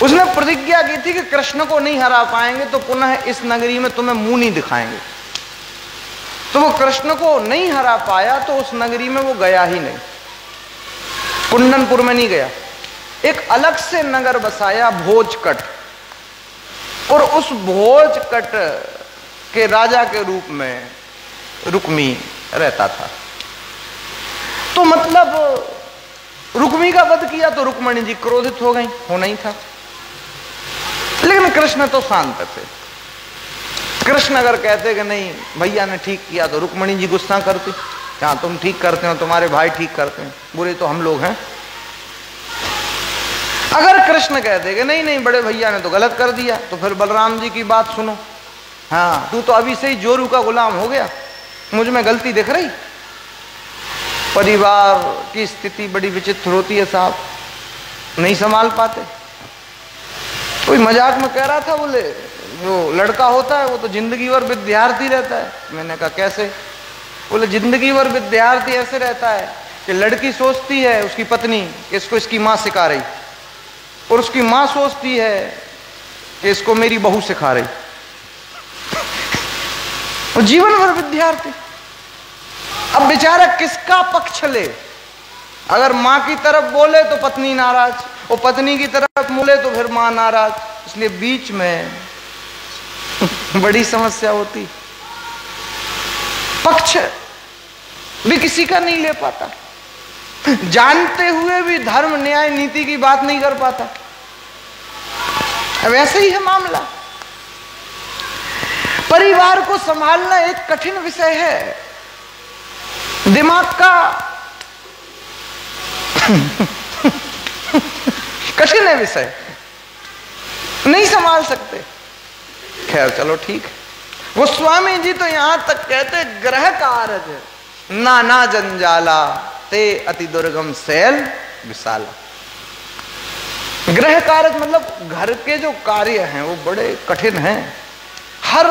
उसने प्रतिज्ञा की थी कि कृष्ण को नहीं हरा पाएंगे तो पुनः इस नगरी में तुम्हें मुंह नहीं दिखाएंगे। तो वो कृष्ण को नहीं हरा पाया, तो उस नगरी में वो गया ही नहीं, कुंदनपुर में नहीं गया। एक अलग से नगर बसाया, भोजकट, और उस भोजकट के राजा के रूप में रुक्मी रहता था। तो मतलब रुक्मी का वध किया तो रुक्मणी जी क्रोधित हो गई, होना ही था। लेकिन कृष्ण तो शांत थे। कृष्ण अगर कहते कि नहीं भैया ने ठीक किया तो रुक्मणी जी गुस्सा करती, क्या तुम ठीक करते हो, तुम्हारे भाई ठीक करते हैं, बुरे तो हम लोग हैं। अगर कृष्ण कहते कि नहीं नहीं बड़े भैया ने तो गलत कर दिया, तो फिर बलराम जी की बात सुनो, हाँ तू तो अभी से ही जोरू का गुलाम हो गया, मुझ में गलती दिख रही। परिवार की स्थिति बड़ी विचित्र होती है साहब, नहीं संभाल पाते। कोई मजाक में कह रहा था, बोले जो लड़का होता है वो तो जिंदगी भर विद्यार्थी रहता है। मैंने कहा कैसे? बोले जिंदगी भर विद्यार्थी ऐसे रहता है कि लड़की सोचती है उसकी पत्नी कि इसको इसकी माँ सिखा रही, और उसकी माँ सोचती है कि इसको मेरी बहू सिखा रही। और जीवन भर विद्यार्थी। अब बेचारा किसका पक्ष ले? अगर माँ की तरफ बोले तो पत्नी नाराज, और पत्नी की तरफ बोले तो फिर माँ नाराज। इसलिए बीच में बड़ी समस्या होती। पक्ष भी किसी का नहीं ले पाता, जानते हुए भी धर्म न्याय नीति की बात नहीं कर पाता। अब ऐसे ही है मामला। परिवार को संभालना एक कठिन विषय है, दिमाग का कठिन है विषय, नहीं संभाल सकते। खैर चलो ठीक है। गोस्वामी जी तो यहां तक कहते ग्रह कार्य नाना जंजाला ते अति दुर्गम शैल विशाला। ग्रह कार्य मतलब घर के जो कार्य हैं वो बड़े कठिन हैं। हर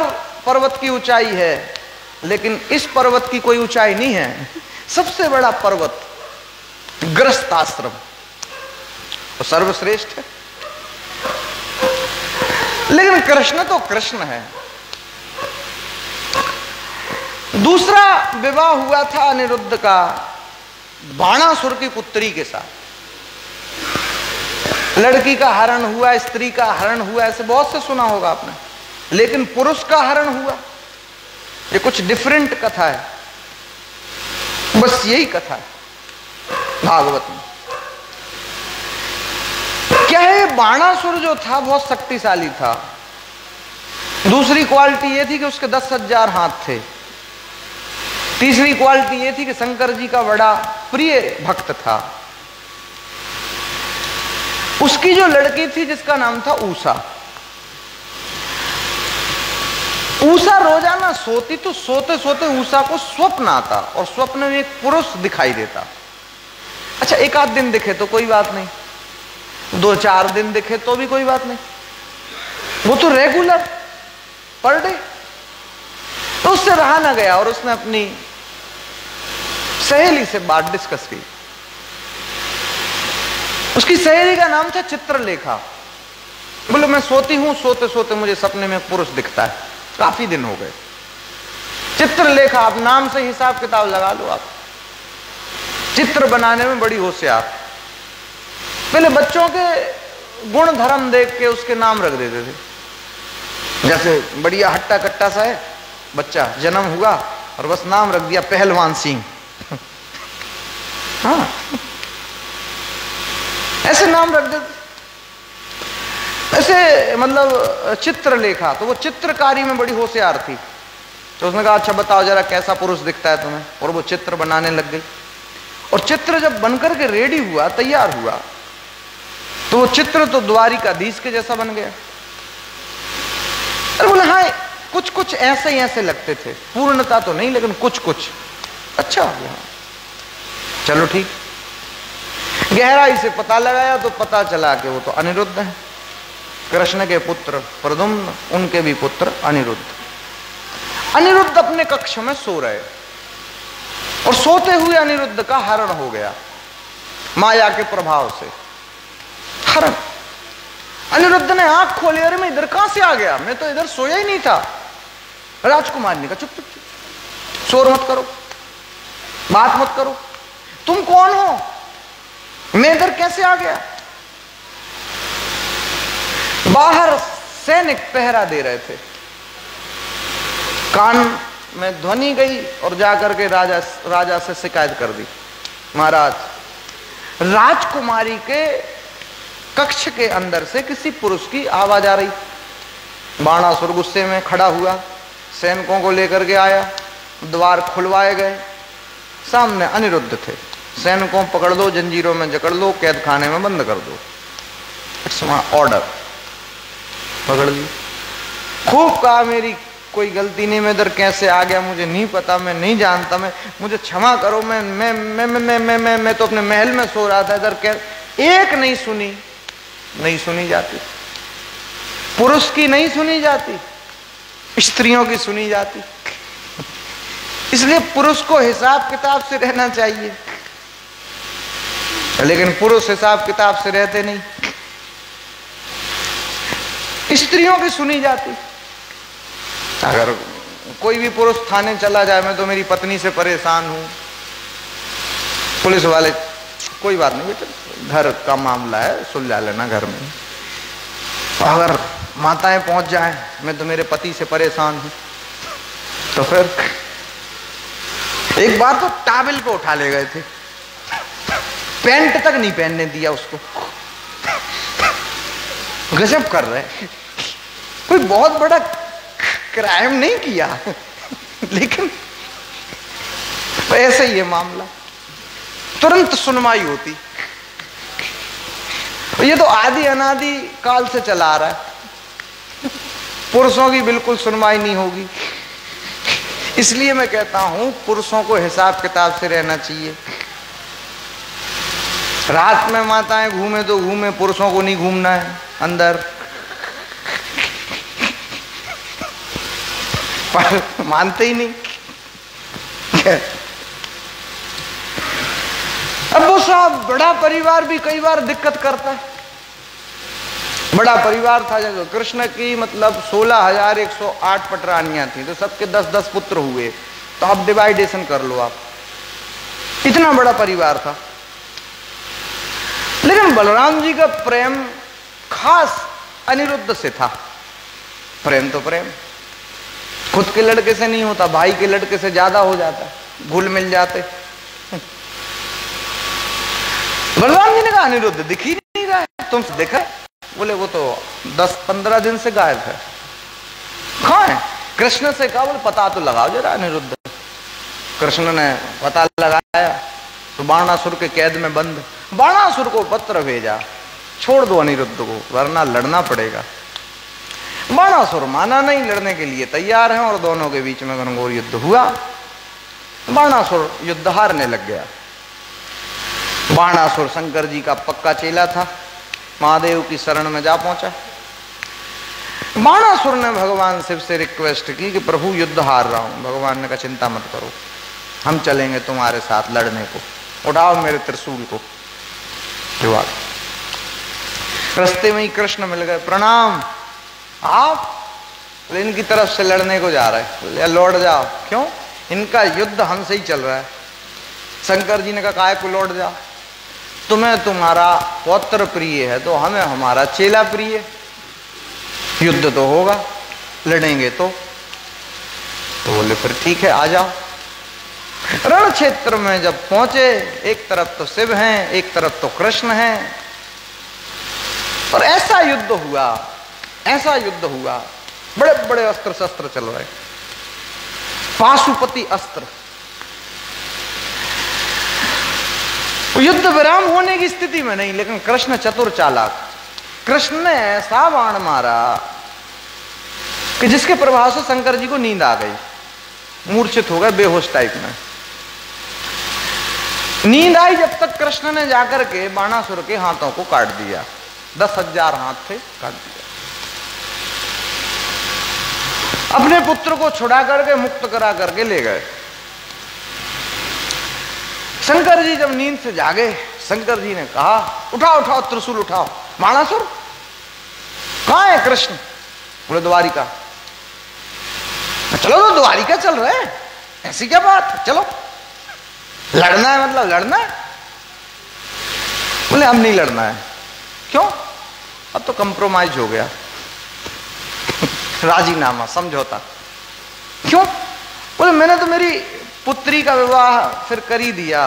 पर्वत की ऊंचाई है, लेकिन इस पर्वत की कोई ऊंचाई नहीं है। सबसे बड़ा पर्वत गृहस्थ आश्रम तो सर्वश्रेष्ठ है। लेकिन कृष्ण तो कृष्ण है। दूसरा विवाह हुआ था अनिरुद्ध का बाणासुर की पुत्री के साथ। लड़की का हरण हुआ, स्त्री का हरण हुआ, ऐसे बहुत से सुना होगा आपने, लेकिन पुरुष का हरण हुआ, ये कुछ डिफरेंट कथा है। बस यही कथा है भागवत में। क्या है, बाणासुर जो था बहुत शक्तिशाली था। दूसरी क्वालिटी ये थी कि उसके 10,000 हाथ थे। तीसरी क्वालिटी ये थी कि शंकर जी का बड़ा प्रिय भक्त था। उसकी जो लड़की थी जिसका नाम था ऊषा, ऊषा रोजाना सोती तो सोते सोते ऊषा को स्वप्न आता और स्वप्न में एक पुरुष दिखाई देता। अच्छा, एक आध दिन दिखे तो कोई बात नहीं, 2-4 दिन दिखे तो भी कोई बात नहीं, वो तो रेगुलर पर डे। तो उससे रहा ना गया और उसने अपनी सहेली से बात डिस्कस की। उसकी सहेली का नाम था चित्रलेखा। बोले मैं सोती हूं, सोते सोते मुझे सपने में पुरुष दिखता है, काफी दिन हो गए। चित्रलेखा, आप नाम से हिसाब किताब लगा लो। आप चित्र बनाने में बड़ी होशियार। पहले बच्चों के गुण धर्म देख के उसके नाम रख देते थे। जैसे बढ़िया हट्टा कट्टा सा है बच्चा, जन्म हुआ और बस नाम रख दिया पहलवान सिंह। हाँ, ऐसे नाम रख देते। ऐसे मतलब चित्रलेखा, तो वो चित्रकारी में बड़ी होशियार थी। तो उसने कहा अच्छा बताओ जरा कैसा पुरुष दिखता है तुम्हें, और वो चित्र बनाने लग गई। और चित्र जब बनकर के रेडी हुआ, तैयार हुआ, तो वो चित्र तो द्वारिकाधीश के जैसा बन गया। अरे बोले हाँ, कुछ कुछ ऐसे ही ऐसे लगते थे, पूर्णता तो नहीं लेकिन कुछ कुछ अच्छा हो गया। चलो ठीक, गहराई से पता लगाया तो पता चला कि वो तो अनिरुद्ध है, कृष्ण के पुत्र प्रद्युम्न, उनके भी पुत्र अनिरुद्ध। अनिरुद्ध अपने कक्ष में सो रहे और सोते हुए अनिरुद्ध का हरण हो गया माया के प्रभाव से। हरण, अनिरुद्ध ने आंख खोली, अरे मैं इधर कहां से आ गया, मैं तो इधर सोया ही नहीं था। राजकुमार ने कहा चुप चुप चुप, शोर मत करो, बात मत करो, तुम कौन हो, मैं इधर कैसे आ गया। बाहर सैनिक पहरा दे रहे थे। कान में ध्वनि गई और जाकर के राजा से शिकायत कर दी, महाराज राजकुमारी के कक्ष के अंदर से किसी पुरुष की आवाज आ रही। बाणासुर गुस्से में खड़ा हुआ, सैनिकों को लेकर के आया, द्वार खुलवाए गए। सामने अनिरुद्ध थे। सैनिकों पकड़ लो, जंजीरों में जकड़ लो, कैद खाने में बंद कर दो, इट्स माय ऑर्डर। पकड़ ली, खूब कहा मेरी कोई गलती नहीं, मैं इधर कैसे आ गया मुझे नहीं पता, मैं नहीं जानता, मैं मुझे क्षमा करो, मैं तो अपने महल में सो रहा था, इधर कैसे। एक नहीं सुनी, नहीं सुनी जाती, पुरुष की नहीं सुनी जाती, स्त्रियों की सुनी जाती। इसलिए पुरुष को हिसाब किताब से रहना चाहिए, लेकिन पुरुष हिसाब किताब से रहते नहीं, स्त्रियों की सुनी जाती। अगर कोई भी पुरुष थाने चला जाए, मैं तो मेरी पत्नी से परेशान हूं, पुलिस वाले कोई बात नहीं बेटा, घर का मामला है, सुलझा लेना घर में। अगर माताएं पहुंच जाएं, मैं तो मेरे पति से परेशान हूं, तो फिर एक बार तो टावल पे उठा ले गए थे, पैंट तक नहीं पहनने दिया उसको। गजब कर रहे, कोई बहुत बड़ा क्राइम नहीं किया, लेकिन ऐसे ही है मामला, तुरंत सुनवाई होती। ये तो आदि अनादि काल से चला आ रहा है, पुरुषों की बिल्कुल सुनवाई नहीं होगी। इसलिए मैं कहता हूं पुरुषों को हिसाब किताब से रहना चाहिए। रात में माताएं घूमे तो घूमे, पुरुषों को नहीं घूमना है अंदर। पर मानते ही नहीं। अब वो साहब बड़ा परिवार भी कई बार दिक्कत करता है। बड़ा परिवार था जब कृष्ण की मतलब 16,108 पटरानियां थी, तो सबके 10-10 पुत्र हुए, तो आप डिवाइडेशन कर लो आप, इतना बड़ा परिवार था। लेकिन बलराम जी का प्रेम खास अनिरुद्ध से था। प्रेम तो प्रेम खुद के लड़के से नहीं होता, भाई के लड़के से ज्यादा हो जाता, घुल मिल जाते। बलराम जी ने कहा अनिरुद्ध दिख ही नहीं रहा है, तुमसे देखा है? बोले वो तो 10-15 दिन से गायब है। कहाँ है? कृष्ण से कहा, बोले पता तो लगाओ जरा अनिरुद्ध। कृष्ण ने पता लगाया तो बाणासुर के कैद में बंद। बाणासुर को पत्र भेजा, छोड़ दो अनिरुद्ध को वरना लड़ना पड़ेगा। बाणासुर माना नहीं, लड़ने के लिए तैयार हैं, और दोनों के बीच में घनघोर युद्ध हुआ। बाणासुर युद्ध हारने लग गया। बाणासुर शंकर जी का पक्का चेला था, महादेव की शरण में जा पहुंचा। बाणासुर ने भगवान शिव से रिक्वेस्ट की कि प्रभु युद्ध हार रहा हूं। भगवान ने कहा चिंता मत करो, हम चलेंगे तुम्हारे साथ लड़ने को, उठाओ मेरे त्रिशूल को। रास्ते में ही कृष्ण मिल गए, प्रणाम। आप तो इनकी तरफ से लड़ने को जा रहे, लौट जाओ। क्यों? इनका युद्ध हमसे ही चल रहा है। शंकर जी ने कहा काहे को लौट जाओ, तुम्हें तुम्हारा पौत्र प्रिय है तो हमें हमारा चेला प्रिय। युद्ध तो होगा, लड़ेंगे तो बोले फिर ठीक है आ जाओ। रण क्षेत्र में जब पहुंचे, एक तरफ तो शिव हैं, एक तरफ तो कृष्ण हैं, और ऐसा युद्ध हुआ, ऐसा युद्ध हुआ, बड़े बड़े अस्त्र शस्त्र चल रहे, पाशुपति अस्त्र। युद्ध विराम होने की स्थिति में नहीं, लेकिन कृष्ण चतुर चालाक, कृष्ण ने ऐसा बाण मारा कि जिसके प्रभाव से शंकर जी को नींद आ गई, मूर्छित हो गए, बेहोश टाइप में। नींद आई जब तक कृष्ण ने जाकर के बाणासुर के हाथों को काट दिया। 10,000 हाथ थे, काट दिया। अपने पुत्र को छुड़ा करके मुक्त करा करके ले गए। शंकर जी जब नींद से जागे, शंकर जी ने कहा उठाओ उठाओ त्रिशूल उठाओ। बाणासुर कहां है कृष्ण? बोले द्वारिका। चलो तो द्वारिका चल रहे हैं, ऐसी क्या बात है, चलो लड़ना है, मतलब लड़ना है। बोले हम नहीं लड़ना है। क्यों? अब तो कंप्रोमाइज हो गया, राजीनामा, समझौता। क्यों? बोले मैंने तो मेरी पुत्री का विवाह फिर कर ही दिया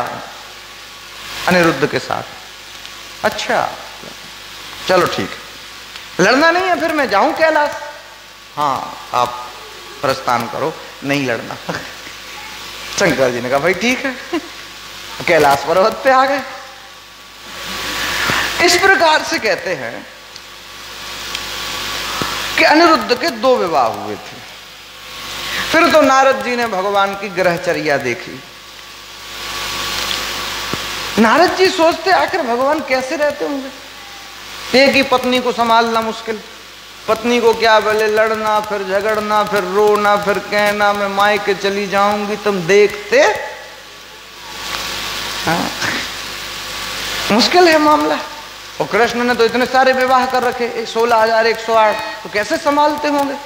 अनिरुद्ध के साथ। अच्छा चलो ठीक है, लड़ना नहीं है, फिर मैं जाऊं कैलाश? हाँ आप प्रस्थान करो, नहीं लड़ना। शंकर जी ने कहा भाई ठीक है, कैलाश पर्वत पे आ गए। इस प्रकार से कहते हैं कि अनिरुद्ध के 2 विवाह हुए थे। फिर तो नारद जी ने भगवान की ग्रहचर्या देखी। नारद जी सोचते आखिर भगवान कैसे रहते होंगे, एक ही पत्नी को संभालना मुश्किल। पत्नी को क्या बोले, लड़ना, फिर झगड़ना, फिर रोना, फिर कहना मैं मायके चली जाऊंगी, तुम देखते। हाँ। मुश्किल है मामला। और कृष्ण ने तो इतने सारे विवाह कर रखे, 16,108, तो कैसे संभालते होंगे?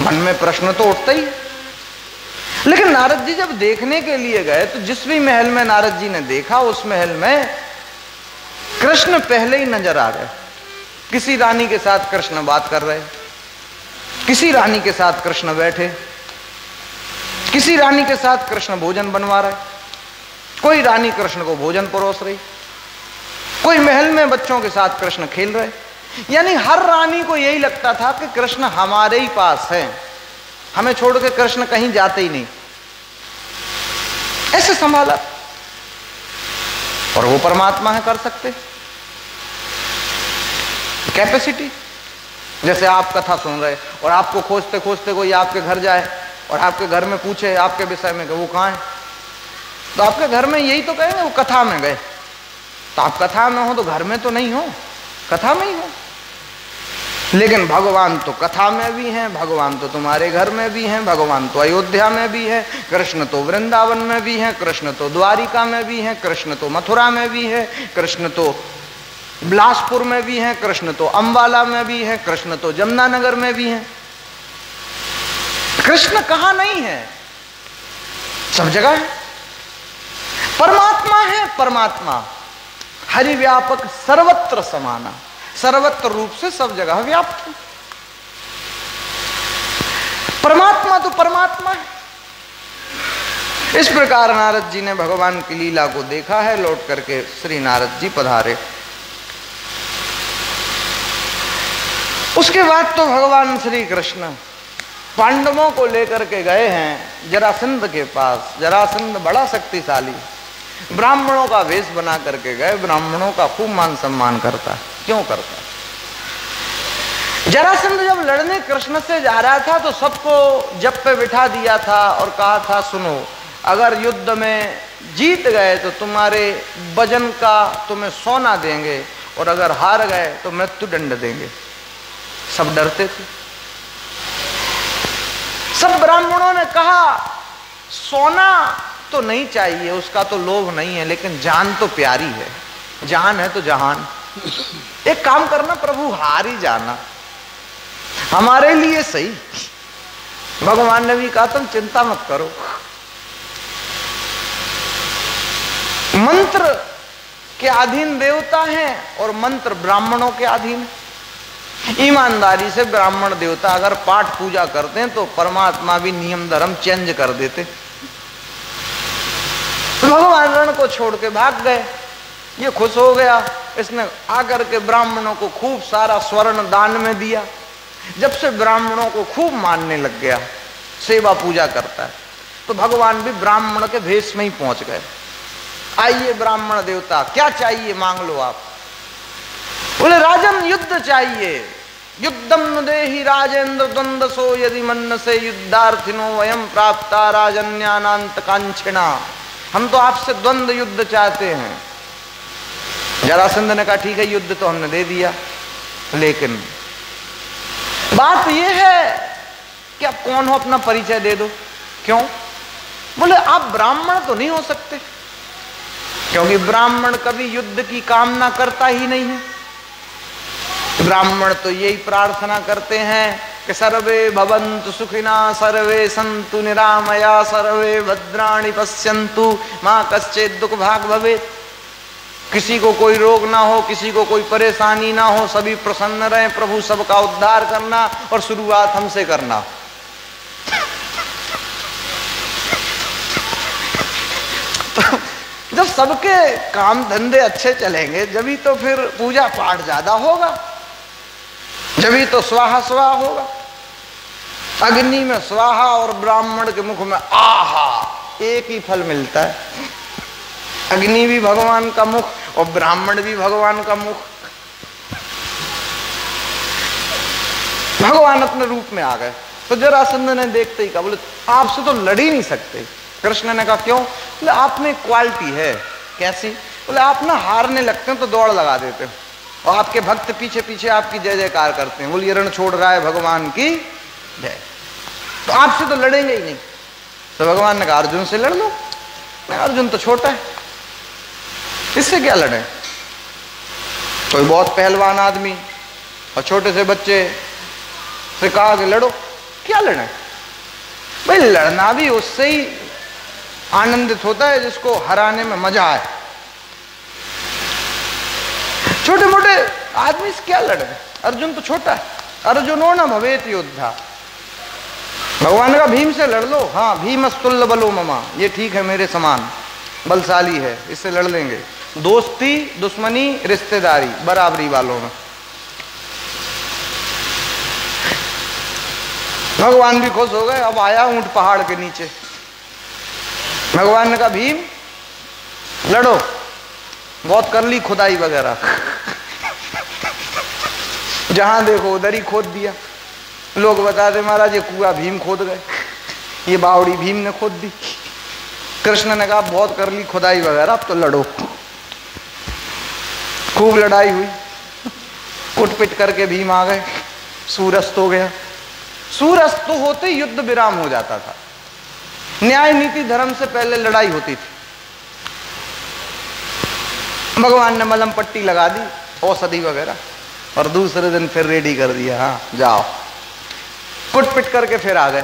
मन में प्रश्न तो उठता ही। लेकिन नारद जी जब देखने के लिए गए तो जिस भी महल में नारद जी ने देखा, उस महल में कृष्ण पहले ही नजर आ गए। किसी रानी के साथ कृष्ण बात कर रहे, किसी रानी के साथ कृष्ण बैठे, किसी रानी के साथ कृष्ण भोजन बनवा रहे, कोई रानी कृष्ण को भोजन परोस रही, कोई महल में बच्चों के साथ कृष्ण खेल रहे। यानी हर रानी को यही लगता था कि कृष्ण हमारे ही पास है, हमें छोड़ के कृष्ण कहीं जाते ही नहीं। ऐसे संभाला। और वो परमात्मा है, कर सकते कैपेसिटी। जैसे आप कथा सुन रहे और आपको खोजते खोजते कोई आपके घर जाए और आपके घर में पूछे आपके विषय में कि वो कहाँ है, तो आपके घर में यही तो कहेंगे वो कथा में गए। तो आप कथा में हो तो घर में तो नहीं हो, कथा में ही हो। लेकिन भगवान तो कथा में भी हैं, भगवान तो तुम्हारे घर में भी हैं, भगवान तो अयोध्या में भी है, कृष्ण तो वृंदावन में भी है, कृष्ण तो द्वारिका में भी है, कृष्ण तो मथुरा में भी है, कृष्ण तो बिलासपुर में भी है, कृष्ण तो अंबाला में भी है, कृष्ण तो जमुनानगर में भी है। कृष्ण कहां नहीं है, सब जगह है। परमात्मा है, परमात्मा हरि व्यापक सर्वत्र समाना, सर्वत्र रूप से सब जगह व्याप्त है। परमात्मा तो परमात्मा है। इस प्रकार नारद जी ने भगवान की लीला को देखा है। लौट करके श्री नारद जी पधारे। उसके बाद तो भगवान श्री कृष्ण पांडवों को लेकर के गए हैं जरासंध के पास। जरासंध बड़ा शक्तिशाली, ब्राह्मणों का वेश बना करके गए, ब्राह्मणों का खूब मान सम्मान करता। क्यों करता? जरासंध जब लड़ने कृष्ण से जा रहा था तो सबको जप पे बिठा दिया था और कहा था सुनो, अगर युद्ध में जीत गए तो तुम्हारे वजन का तुम्हें सोना देंगे और अगर हार गए तो मृत्यु दंड देंगे। सब डरते थे। सब ब्राह्मणों ने कहा सोना तो नहीं चाहिए, उसका तो लोभ नहीं है, लेकिन जान तो प्यारी है, जान है तो जहान। एक काम करना प्रभु, हार ही जाना हमारे लिए सही। भगवान ने भी कहा तुम चिंता मत करो, मंत्र के अधीन देवता हैं और मंत्र ब्राह्मणों के अधीन है। ईमानदारी से ब्राह्मण देवता अगर पाठ पूजा करते हैं तो परमात्मा भी नियम धर्म चेंज कर देते। तो भगवान रण को छोड़ के भाग गए। ये खुश हो गया, इसने आकर के ब्राह्मणों को खूब सारा स्वर्ण दान में दिया। जब से ब्राह्मणों को खूब मानने लग गया, सेवा पूजा करता है, तो भगवान भी ब्राह्मण के भेष में ही पहुंच गए। आइए ब्राह्मण देवता, क्या चाहिए मांग लो आप। बोले राजन युद्ध चाहिए। युद्धम देहि राजेंद्र द्वंद्व सो यदि मन से युद्धार्थिनो वयम प्राप्ता राजन्यानांत कांक्षिणा। हम तो आपसे द्वंद्व युद्ध चाहते हैं। जरासंध ने कहा ठीक है, युद्ध तो हमने दे दिया, लेकिन बात यह है कि आप कौन हो, अपना परिचय दे दो। क्यों? बोले आप ब्राह्मण तो नहीं हो सकते, क्योंकि ब्राह्मण कभी युद्ध की कामना करता ही नहीं है। ब्राह्मण तो यही प्रार्थना करते हैं कि सर्वे भवन्तु सुखिना, सर्वे सन्तु निरामया, सर्वे भद्राणि पश्यन्तु, मां कश्चित् दुख भाग भवेत्। किसी को कोई रोग ना हो, किसी को कोई परेशानी ना हो, सभी प्रसन्न रहें, प्रभु सबका उद्धार करना और शुरुआत हमसे करना। तो जब सबके काम धंधे अच्छे चलेंगे जभी तो फिर पूजा पाठ ज्यादा होगा, जभी तो स्वाहा स्वाहा होगा। अग्नि में स्वाहा और ब्राह्मण के मुख में आहा, एक ही फल मिलता है। अग्नि भी भगवान का मुख और ब्राह्मण भी भगवान का मुख। भगवान अपने रूप में आ गए। तो जरासंध ने देखते ही कहा, बोले आपसे तो लड़ ही नहीं सकते। कृष्ण ने कहा क्यों? बोले आप में क्वालिटी है। कैसी? बोले आप ना हारने लगते हैं तो दौड़ लगा देते हो और आपके भक्त पीछे पीछे आपकी जय जयकार करते हैं, बोले रण छोड़ रहा है भगवान की जय, तो आपसे तो लड़ेंगे ही नहीं। तो भगवान ने कहा अर्जुन से लड़ लो। अर्जुन तो छोटा है, इससे क्या लड़े? कोई बहुत पहलवान आदमी और छोटे से बच्चे से कहा कि लड़ो, क्या लड़े? भाई लड़ना भी उससे ही आनंदित होता है जिसको हराने में मजा आए। छोटे मोटे आदमी से क्या लड़े? अर्जुन तो छोटा है। अर्जुनो न भवेत योद्धा। भगवान ने कहा भीम से लड़ लो। हाँ, भीमस्तुल्य बलो ममा, ये ठीक है, मेरे समान बलशाली है, इससे लड़ लेंगे। दोस्ती, दुश्मनी, रिश्तेदारी बराबरी वालों में। भगवान भी खुश हो गए। अब आया ऊंट पहाड़ के नीचे। भगवान ने कहा भीम लड़ो, बहुत कर ली खुदाई वगैरह, जहां देखो उधर ही खोद दिया। लोग बताते महाराज ये कुआं भीम खोद गए, ये बावड़ी भीम ने खोद दी। कृष्ण ने कहा बहुत कर ली खुदाई वगैरह, अब तो लड़ो। खूब लड़ाई हुई, कुटपिट करके भीम आ गए। सूर्यास्त हो गया। सूर्यास्त होते ही युद्ध विराम हो जाता था। न्याय नीति धर्म से पहले लड़ाई होती थी। भगवान ने मलहम पट्टी लगा दी, औषधि वगैरह, और दूसरे दिन फिर रेडी कर दिया। हाँ जाओ, कुटपिट करके फिर आ गए।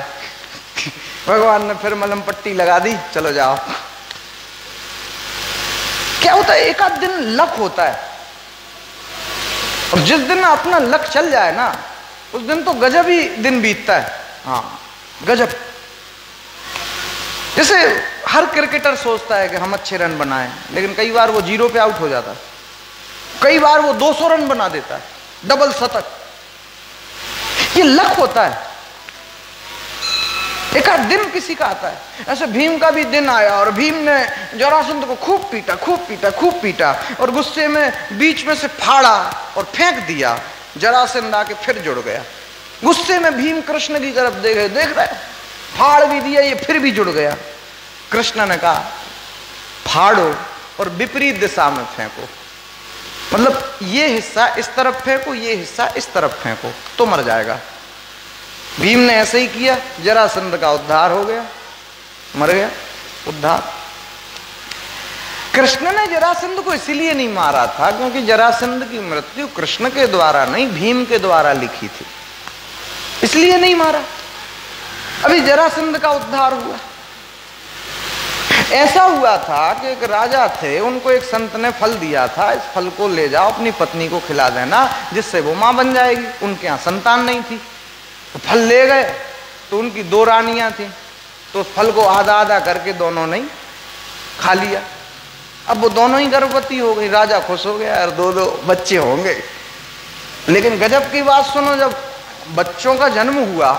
भगवान ने फिर मलहम पट्टी लगा दी, चलो जाओ। क्या होता है, एक आध दिन लक होता है, और जिस दिन अपना लक चल जाए ना, उस दिन तो गजब ही दिन बीतता है। हाँ गजब। जैसे हर क्रिकेटर सोचता है कि हम अच्छे रन बनाएं, लेकिन कई बार वो 0 पे आउट हो जाता है, कई बार वो 200 रन बना देता है, डबल शतक। ये लक होता है, एक आध दिन किसी का आता है। ऐसे भीम का भी दिन आया, और भीम ने जरासंध को खूब पीटा, खूब पीटा, खूब पीटा, और गुस्से में बीच में से फाड़ा और फेंक दिया। जरासंध आके फिर जुड़ गया। गुस्से में भीम कृष्ण की तरफ देख रहे, फाड़ भी दिया, ये फिर भी जुड़ गया। कृष्ण ने कहा फाड़ो और विपरीत दिशा में फेंको, मतलब ये हिस्सा इस तरफ फेंको, ये हिस्सा इस तरफ फेंको, तो मर जाएगा। भीम ने ऐसे ही किया, जरासंध का उद्धार हो गया, मर गया, उद्धार। कृष्ण ने जरासंध को इसलिए नहीं मारा था क्योंकि जरासंध की मृत्यु कृष्ण के द्वारा नहीं, भीम के द्वारा लिखी थी, इसलिए नहीं मारा। अभी जरासंध का उद्धार हुआ। ऐसा हुआ था कि एक राजा थे, उनको एक संत ने फल दिया था, इस फल को ले जाओ अपनी पत्नी को खिला देना, जिससे वो मां बन जाएगी। उनके यहाँ संतान नहीं थी, तो फल ले गए। तो उनकी 2 रानियां थी, तो उस फल को आधा आधा करके दोनों ने खा लिया। अब वो दोनों ही गर्भवती हो गई। राजा खुश हो गया, और 2-2 बच्चे होंगे। लेकिन गजब की बात सुनो, जब बच्चों का जन्म हुआ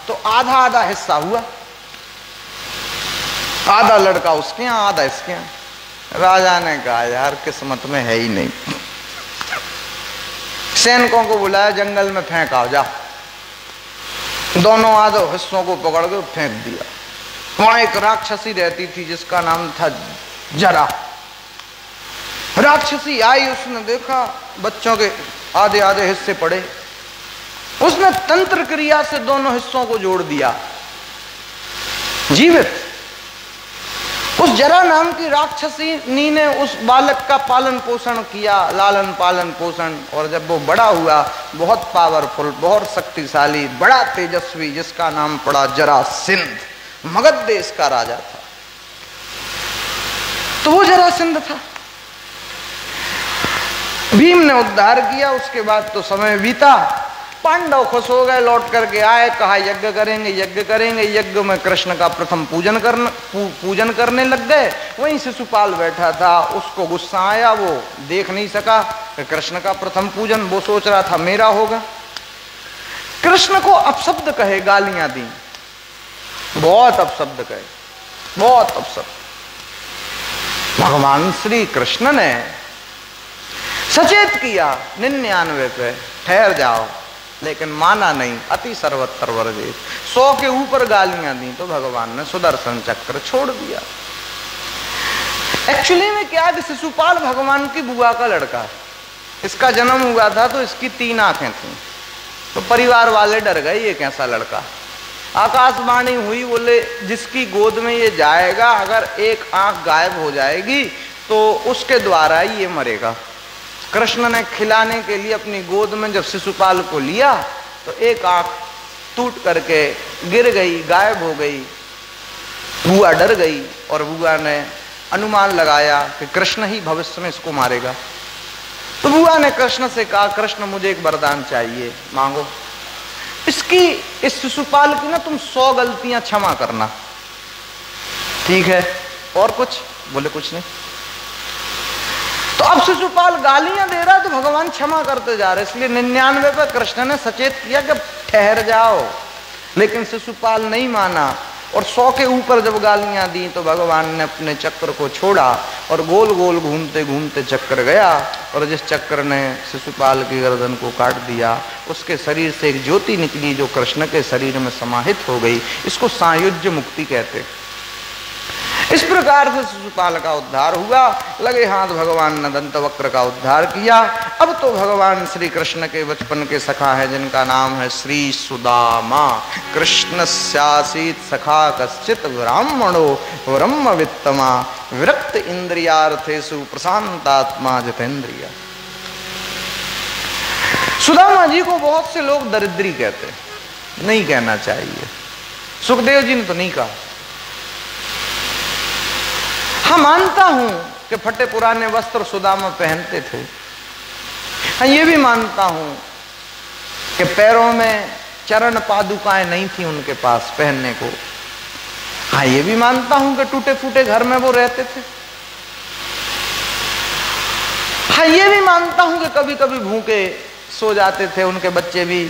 तो आधा आधा हिस्सा हुआ, आधा लड़का उसके यहाँ, आधा इसके यहाँ। राजा ने कहा यार किस्मत में है ही नहीं। सैनिकों को बुलाया, जंगल में फेंक आओ, जा। दोनों आधे हिस्सों को पकड़ के फेंक दिया। वहां एक राक्षसी रहती थी जिसका नाम था जरा। राक्षसी आई, उसने देखा बच्चों के आधे आधे हिस्से पड़े, उसने तंत्र क्रिया से दोनों हिस्सों को जोड़ दिया, जीवित। उस जरा नाम की राक्षसी ने उस बालक का पालन पोषण किया, लालन पालन पोषण, और जब वो बड़ा हुआ, बहुत पावरफुल, बहुत शक्तिशाली, बड़ा तेजस्वी, जिसका नाम पड़ा जरासंध, मगध देश का राजा था। तो वो जरासंध था। भीम ने उद्धार किया। उसके बाद तो समय बीता, पांडव खुश हो गए, लौट करके आए, कहा यज्ञ करेंगे, यज्ञ करेंगे। यज्ञ में कृष्ण का प्रथम पूजन करने लग गए। वहीं शिशुपाल बैठा था, उसको गुस्सा आया, वो देख नहीं सका कि कृष्ण का प्रथम पूजन, वो सोच रहा था मेरा होगा। कृष्ण को अपशब्द कहे, गालियां दी, बहुत अपशब्द कहे, बहुत अपशब्द। भगवान श्री कृष्ण ने सचेत किया 99 पे, ठहर जाओ, लेकिन माना नहीं। अति सर्वत्र वर्जित, 100 के ऊपर गालियां दी तो भगवान ने सुदर्शन चक्र छोड़ दिया। एक्चुअली में क्या कि शिशुपाल भगवान की बुआ का लड़का है। इसका जन्म हुआ था तो इसकी 3 आंखें थीं, तो परिवार वाले डर गए, ये कैसा लड़का। आकाशवाणी हुई, बोले जिसकी गोद में ये जाएगा, अगर एक आंख गायब हो जाएगी तो उसके द्वारा ही ये मरेगा। कृष्ण ने खिलाने के लिए अपनी गोद में जब शिशुपाल को लिया तो एक आंख टूट करके गिर गई, गायब हो गई। बुआ डर गई, और बुआ ने अनुमान लगाया कि कृष्ण ही भविष्य में इसको मारेगा। तो बुआ ने कृष्ण से कहा, कृष्ण मुझे एक वरदान चाहिए, मांगो। इस शिशुपाल की ना तुम 100 गलतियां क्षमा करना। ठीक है, और कुछ? बोले कुछ नहीं। तो अब शिशुपाल गालियां दे रहा है तो भगवान क्षमा करते जा रहे, इसलिए 99 पे कृष्ण ने सचेत किया कि ठहर जाओ, लेकिन शिशुपाल नहीं माना और 100 के ऊपर जब गालियां दी तो भगवान ने अपने चक्र को छोड़ा और गोल गोल घूमते घूमते चक्र गया और जिस चक्र ने शिशुपाल की गर्दन को काट दिया उसके शरीर से एक ज्योति निकली जो कृष्ण के शरीर में समाहित हो गई। इसको सायुज्य मुक्ति कहते। इस प्रकार से शिशुपाल का उद्धार हुआ। लगे हाथ भगवान ने दंतवक्र का उद्धार किया। अब तो भगवान श्री कृष्ण के बचपन के सखा है जिनका नाम है श्री सुदामा। कृष्णस्यासीत सखा कश्चित ब्राह्मणो ब्रह्मवित्तमा विरक्त इंद्रियार्थेषु प्रशांतात्मा जितेंद्रिय। सुदामा जी को बहुत से लोग दरिद्री कहते, नहीं कहना चाहिए। सुखदेव जी ने तो नहीं कहा। हाँ, मानता हूं कि फटे पुराने वस्त्र सुदामा पहनते थे। हाँ, ये भी मानता हूं कि पैरों में चरण पादुकाएं नहीं थी उनके पास पहनने को। हाँ, ये भी मानता हूं कि टूटे फूटे घर में वो रहते थे। हाँ, ये भी मानता हूं कि कभी कभी भूखे सो जाते थे, उनके बच्चे भी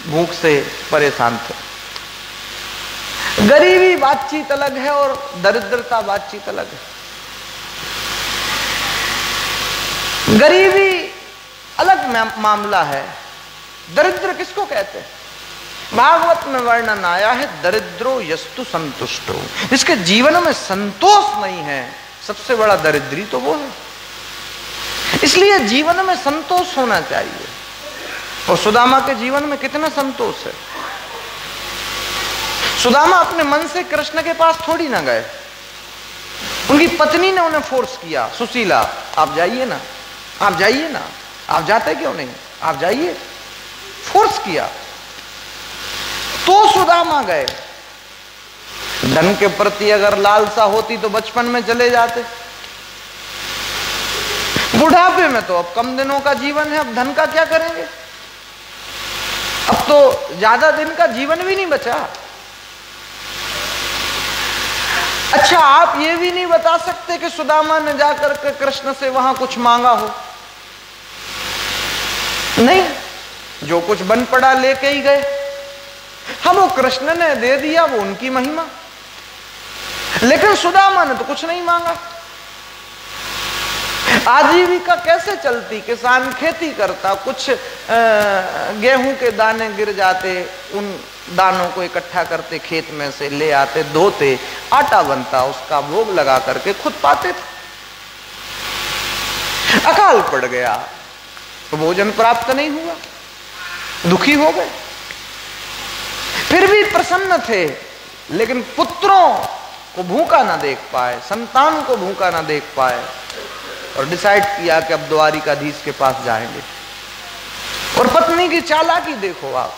भूख से परेशान थे। गरीबी बातचीत अलग है और दरिद्रता बातचीत अलग है। गरीबी अलग मामला है, दरिद्र किसको कहते हैं? भागवत में वर्णन आया है दरिद्रो यस्तु संतुष्टो, जिसके जीवन में संतोष नहीं है सबसे बड़ा दरिद्री तो वो है। इसलिए जीवन में संतोष होना चाहिए। और सुदामा के जीवन में कितना संतोष है। सुदामा अपने मन से कृष्ण के पास थोड़ी ना गए, उनकी पत्नी ने उन्हें फोर्स किया, सुशीला आप जाइए ना, आप जाइए ना। आप जाते क्यों नहीं, आप जाइए, फोर्स किया तो सुदामा गए। धन के प्रति अगर लालसा होती तो बचपन में चले जाते, बुढ़ापे में तो अब कम दिनों का जीवन है, अब धन का क्या करेंगे? अब तो ज्यादा दिन का जीवन भी नहीं बचा। अच्छा, आप ये भी नहीं बता सकते कि सुदामा ने जाकर के कृष्ण से वहां कुछ मांगा हो? नहीं, जो कुछ बन पड़ा लेके ही गए। हम वो कृष्ण ने दे दिया, वो उनकी महिमा। लेकिन सुदामा ने तो कुछ नहीं मांगा। आजीविका कैसे चलती? किसान खेती करता, कुछ गेहूं के दाने गिर जाते, उन दानों को इकट्ठा करते, खेत में से ले आते, धोते, आटा बनता, उसका भोग लगा करके खुद पाते थे। अकाल पड़ गया तो भोजन प्राप्त नहीं हुआ, दुखी हो गए। फिर भी प्रसन्न थे, लेकिन पुत्रों को भूखा ना देख पाए, संतान को भूखा ना देख पाए, और डिसाइड किया कि अब द्वारिकाधीश के पास जाएंगे। और पत्नी की चालाकी देखो आप,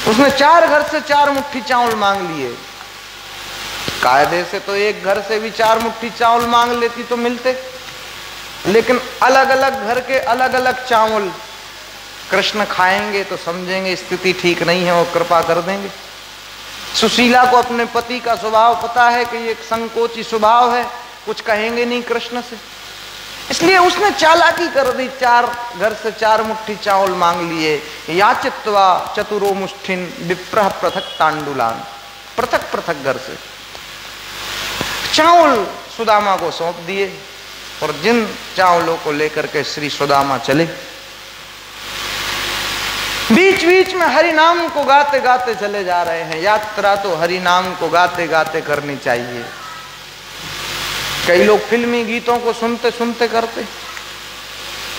उसने 4 घर से 4 मुट्ठी चावल मांग लिए। कायदे से तो एक घर से भी 4 मुट्ठी चावल मांग लेती तो मिलते, लेकिन अलग अलग घर के अलग अलग चावल कृष्ण खाएंगे तो समझेंगे स्थिति ठीक नहीं है, वो कृपा कर देंगे। सुशीला को अपने पति का स्वभाव पता है कि ये संकोची स्वभाव है, कुछ कहेंगे नहीं कृष्ण से, इसलिए उसने चालाकी कर दी। 4 घर से 4 मुट्ठी चावल मांग लिए। याचित्वा चतुरो मुष्ठिन विप्रह पृथक तांडुलान, पृथक पृथक घर से चावल सुदामा को सौंप दिए। और जिन चावलों को लेकर के श्री सुदामा चले, बीच बीच में हरि नाम को गाते गाते चले जा रहे हैं। यात्रा तो हरि नाम को गाते गाते करनी चाहिए। कई लोग फिल्मी गीतों को सुनते सुनते करते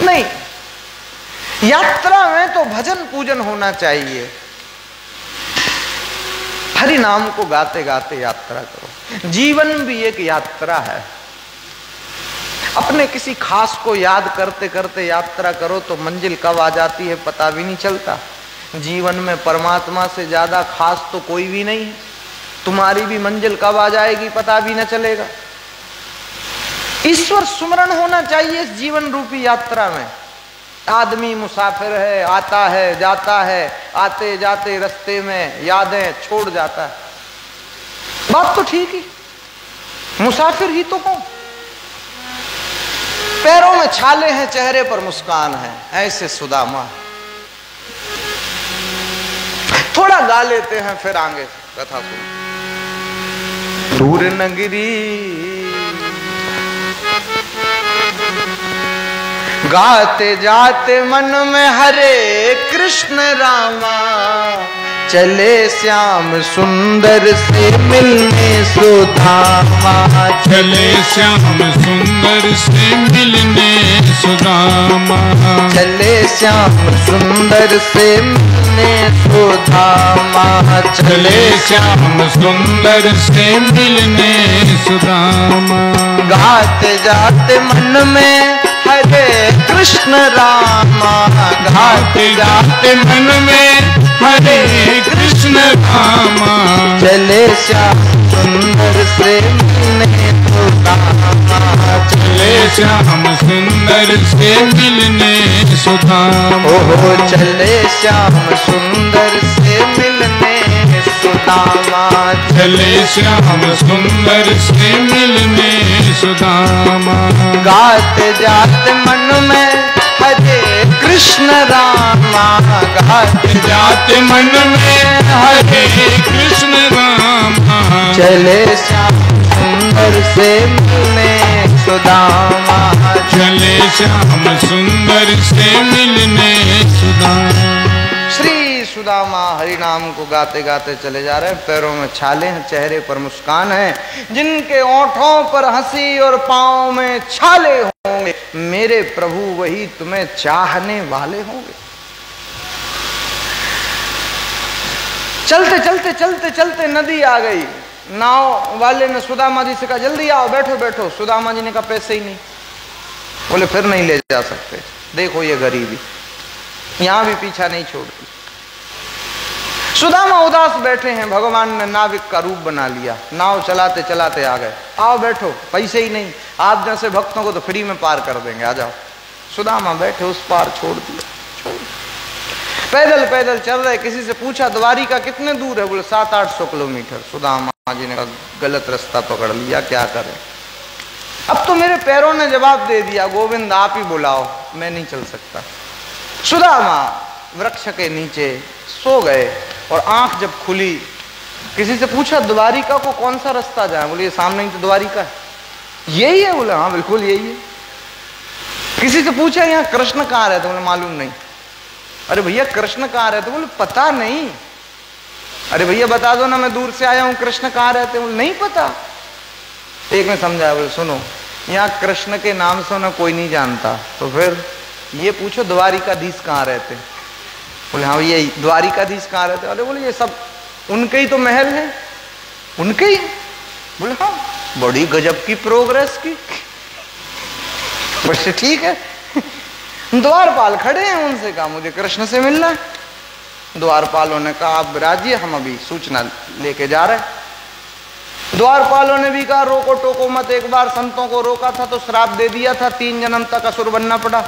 नहीं, यात्रा में तो भजन पूजन होना चाहिए। हरि नाम को गाते गाते यात्रा करो। जीवन भी एक यात्रा है। अपने किसी खास को याद करते करते यात्रा करो तो मंजिल कब आ जाती है पता भी नहीं चलता। जीवन में परमात्मा से ज्यादा खास तो कोई भी नहीं है। तुम्हारी भी मंजिल कब आ जाएगी पता भी न चलेगा। ईश्वर सुमरण होना चाहिए इस जीवन रूपी यात्रा में। आदमी मुसाफिर है, आता है जाता है, आते जाते रास्ते में यादें छोड़ जाता है। बात तो ठीक ही, मुसाफिर ही तो हूं। पैरों में छाले हैं, चेहरे पर मुस्कान है, ऐसे सुदामा। थोड़ा गा लेते हैं, फिर आगे कथा सुनो। दूर नगरी गाते जाते मन में हरे कृष्ण रामा, चले श्याम सुंदर से मिलने सुदामा। चले श्याम सुंदर से मिलने सुदामा। चले श्याम सुंदर से मिलने सुदामा। चले श्याम सुंदर से मिलने सुदामा। गाते जाते मन में हरे कृष्ण रामा। गाते जाते मन में हरे कृष्ण रामा। चले श्याम सुंदर से मिलने सुदामा। चले श्याम सुंदर से मिलने सुदामा। ओहो चले श्याम सुंदर से मिलने सुदामा। चले श्याम सुंदर से मिलने सुदामा। गाते जाते मन में हरे कृष्ण रामा। गाते जाते मन में हरे कृष्ण रामा। चले श्याम सुंदर से मिलने सुदामा। चले श्याम सुंदर से मिलने सुदामा। श्री सुदामा हरि नाम को गाते गाते चले जा रहे हैं। पैरों में छाले हैं, चेहरे पर मुस्कान है। जिनके ओंठों पर हंसी और पांव में छाले होंगे, मेरे प्रभु वही तुम्हें चाहने वाले होंगे। चलते चलते चलते चलते नदी आ गई। नाव वाले ने सुदामा जी से कहा जल्दी आओ, बैठो बैठो। सुदामा जी ने कहा पैसे ही नहीं। बोले फिर नहीं ले जा सकते, देखो ये गरीबी यहां भी पीछा नहीं छोड़ती। सुदामा उदास बैठे हैं, भगवान ने नाविक का रूप बना लिया, नाव चलाते चलाते आ गए। आओ बैठो, पैसे ही नहीं, आप जैसे भक्तों को तो फ्री में पार कर देंगे, आ जाओ। सुदामा बैठे, उस पार छोड़ दिया। पैदल पैदल चल रहे। किसी से पूछा द्वारिका कितने दूर है? बोले 700-800 किलोमीटर। सुदामा जी ने कहा गलत रास्ता पकड़ लिया, क्या करें। अब तो मेरे पैरों ने जवाब दे दिया, गोविंद आप ही बुलाओ, मैं नहीं चल सकता। सुदामा वृक्ष के नीचे सो गए और आंख जब खुली, किसी से पूछा द्वारिका को कौन सा रास्ता जाए? बोले ये सामने ही तो द्वारिका है। यही है? बोले हाँ बिल्कुल यही है। किसी से पूछा यहाँ कृष्ण कहाँ रहते? बोले मालूम नहीं। अरे भैया कृष्ण कहाँ रहते? बोले पता नहीं। अरे भैया बता दो ना, मैं दूर से आया हूँ, कृष्ण कहाँ रहते? बोले नहीं पता। एक ने समझाया, बोले सुनो यहाँ कृष्ण के नाम से ना कोई नहीं जानता, तो फिर ये पूछो द्वारिकाधीश कहाँ रहते? बोले हाँ ये द्वारिकाधीश कहाँ रहते? अरे बोले ये सब उनके ही तो महल है, उनके ही। बोले हाँ, बड़ी गजब की प्रोग्रेस की। बोले ठीक है। द्वारपाल खड़े हैं, उनसे कहा मुझे कृष्ण से मिलना है। द्वारपालों ने कहा आप विराजिए, हम अभी सूचना लेके जा रहे हैं। द्वारपालों ने भी कहा रोको टोको मत। एक बार संतों को रोका था तो श्राप दे दिया था, 3 जन्म तक असुर बनना पड़ा।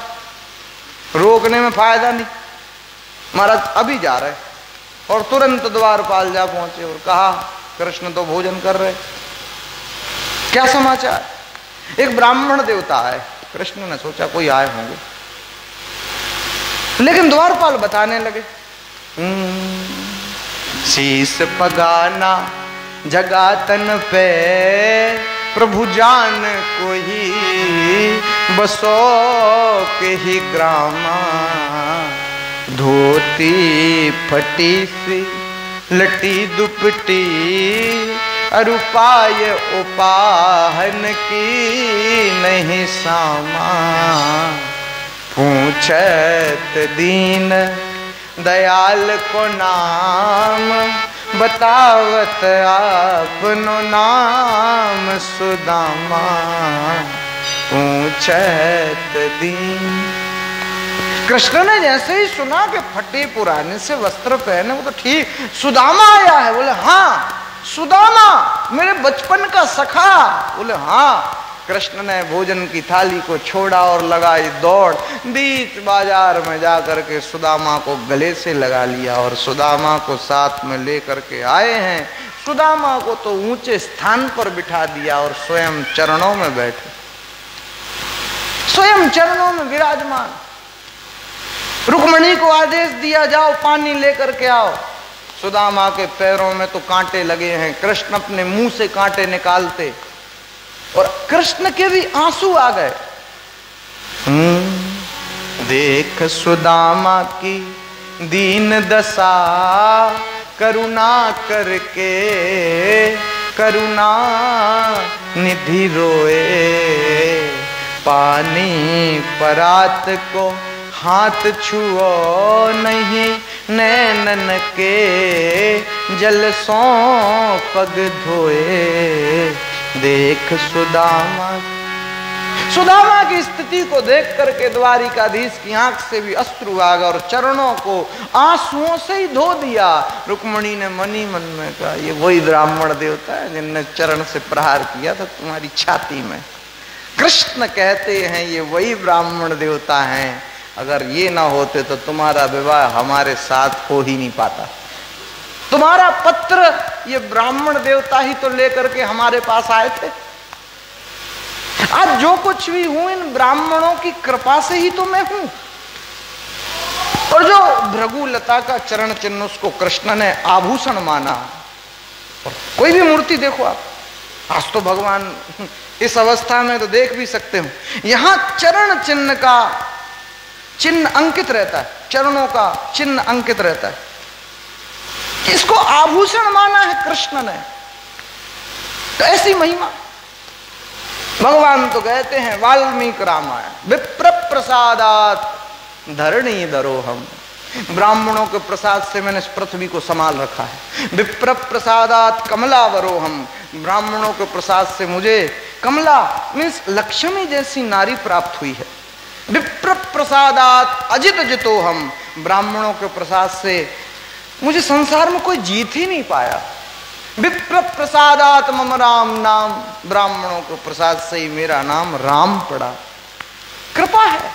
रोकने में फायदा नहीं, महाराज अभी जा रहे। और तुरंत द्वारपाल जा पहुंचे और कहा कृष्ण तो भोजन कर रहे, क्या समाचार? एक ब्राह्मण देवता है। कृष्ण ने सोचा कोई आए होंगे, लेकिन द्वारपाल बताने लगे शीस पगाना जगातन पे प्रभु जान कोई बसो के ही ग्रामा। धोती फटी सी लटी दुपटी अरुपाय उपाहन की नहीं सामा। पूछत दीन दयाल को नाम बतावत आपनो नाम सुदामा। पूछत दीन। कृष्ण ने जैसे ही सुना कि फटे पुराने से वस्त्र पहने, वो तो ठीक सुदामा आया है। बोले हाँ सुदामा मेरे बचपन का सखा। बोले हाँ कृष्ण ने भोजन की थाली को छोड़ा और लगाई दौड़। बीच बाजार में जाकर के सुदामा को गले से लगा लिया और सुदामा को साथ में लेकर के आए हैं। सुदामा को तो ऊंचे स्थान पर बिठा दिया और स्वयं चरणों में बैठे, स्वयं चरणों में विराजमान। रुक्मणी को आदेश दिया, जाओ पानी लेकर के आओ। सुदामा के पैरों में तो कांटे लगे हैं, कृष्ण अपने मुंह से कांटे निकालते और कृष्ण के भी आंसू आ गए। देख सुदामा की दीन दशा, करुणा करके करुणा निधि रोए। पानी परात को हाथ छुओ नहीं, नैनन के जल सो पग धोए। देख सुदामा की स्थिति को देख करके द्वारिकाधीश की आंख से भी अश्रु आ गए और चरणों को आंसुओं से ही धो दिया। रुक्मणी ने मनी मन में कहा, ये वही ब्राह्मण देवता है जिनने चरण से प्रहार किया था तुम्हारी छाती में। कृष्ण कहते हैं ये वही ब्राह्मण देवता हैं, अगर ये ना होते तो तुम्हारा विवाह हमारे साथ हो ही नहीं पाता। तुम्हारा पत्र ये ब्राह्मण देवता ही तो लेकर के हमारे पास आए थे। आज जो कुछ भी हूं इन ब्राह्मणों की कृपा से ही तो मैं हूं। और जो भृगुलता का चरण चिन्ह उसको कृष्ण ने आभूषण माना। और कोई भी मूर्ति देखो आप, आज तो भगवान इस अवस्था में तो देख भी सकते हो, यहां चरण चिन्ह का चिन्ह अंकित रहता है, चरणों का चिन्ह अंकित रहता है। इसको आभूषण माना है कृष्ण ने, तो ऐसी महिमा। भगवान तो कहते हैं वाल्मीकि रामायण, विप्र प्रसादात धरणी धरो हम। ब्राह्मणों के प्रसाद से मैंने इस पृथ्वी को संभाल रखा है। विप्र प्रसादात कमलावरो हम, ब्राह्मणों के प्रसाद से मुझे कमला मीन्स लक्ष्मी जैसी नारी प्राप्त हुई है। विप्र प्रसादात अजित जितो हम, ब्राह्मणों के प्रसाद से मुझे संसार में कोई जीत ही नहीं पाया। विप्र प्रसादात मम राम नाम, ब्राह्मणों के प्रसाद से ही मेरा नाम राम पड़ा। कृपा है।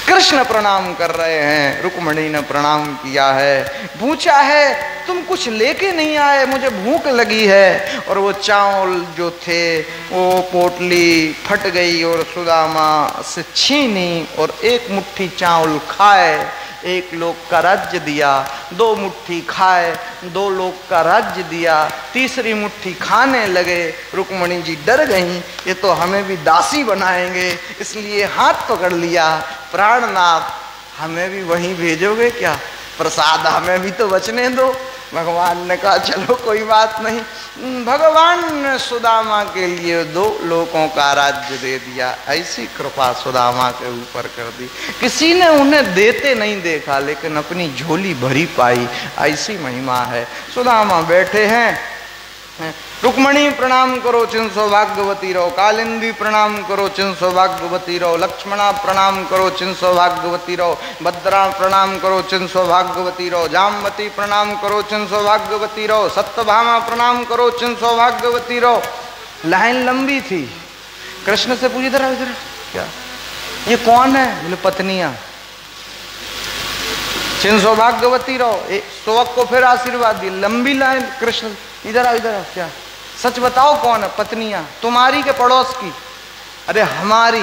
कृष्ण प्रणाम कर रहे हैं, रुक्मणी ने प्रणाम किया है, पूछा है तुम कुछ लेके नहीं आए, मुझे भूख लगी है। और वो चावल जो थे वो पोटली फट गई और सुदामा से छीनी और एक मुट्ठी चावल खाए, एक लोग का राज्य दिया। दो मुट्ठी खाए, दो लोग का राज्य दिया। तीसरी मुट्ठी खाने लगे, रुक्मणी जी डर गईं, ये तो हमें भी दासी बनाएंगे, इसलिए हाथ पकड़ लिया। प्राणनाथ हमें भी वहीं भेजोगे क्या? प्रसाद हमें भी तो बचने दो। भगवान ने कहा चलो कोई बात नहीं। भगवान ने सुदामा के लिए 2 लोगों का राज्य दे दिया। ऐसी कृपा सुदामा के ऊपर कर दी, किसी ने उन्हें देते नहीं देखा लेकिन अपनी झोली भरी पाई। ऐसी महिमा है। सुदामा बैठे हैं, रुक्मणी प्रणाम करो चिन सौभाग्यवती रहो, कालिंदी प्रणाम करो चिन सौभाग्यवती रहो, लक्ष्मणा प्रणाम करो चिन सौभाग्यवती रहो, भद्रा प्रणाम करो चिन सौभाग्यवती रहो, जामवती प्रणाम करो चिन सौभाग्यवती रहो, सत्यभामा प्रणाम करो चिन सौभाग्यवती रहो। लाइन लंबी थी। कृष्ण से पूछी इधर इधर क्या ये कौन है? बोले पत्नियां। चिन सौभाग्यवती रहो, सोवक को फिर आशीर्वाद दी। लंबी लाइन। कृष्ण इधर आओ इधर आओ, क्या सच बताओ कौन है? पत्नियां। तुम्हारी के पड़ोस की? अरे हमारी।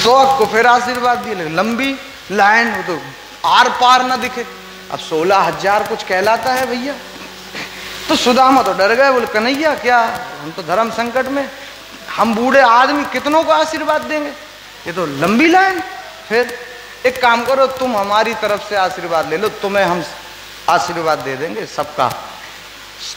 सोवक को फिर आशीर्वाद दी। लंबी लाइन, वो तो आर पार ना दिखे। अब 16,000 कुछ कहलाता है भैया। तो सुदामा तो डर गए, बोले कन्हैया क्या, हम तो धर्म संकट में, हम बूढ़े आदमी कितनों को आशीर्वाद देंगे, ये तो लंबी लाइन। फिर एक काम करो, तुम हमारी तरफ से आशीर्वाद ले लो, तुम्हें हम आशीर्वाद दे देंगे सबका।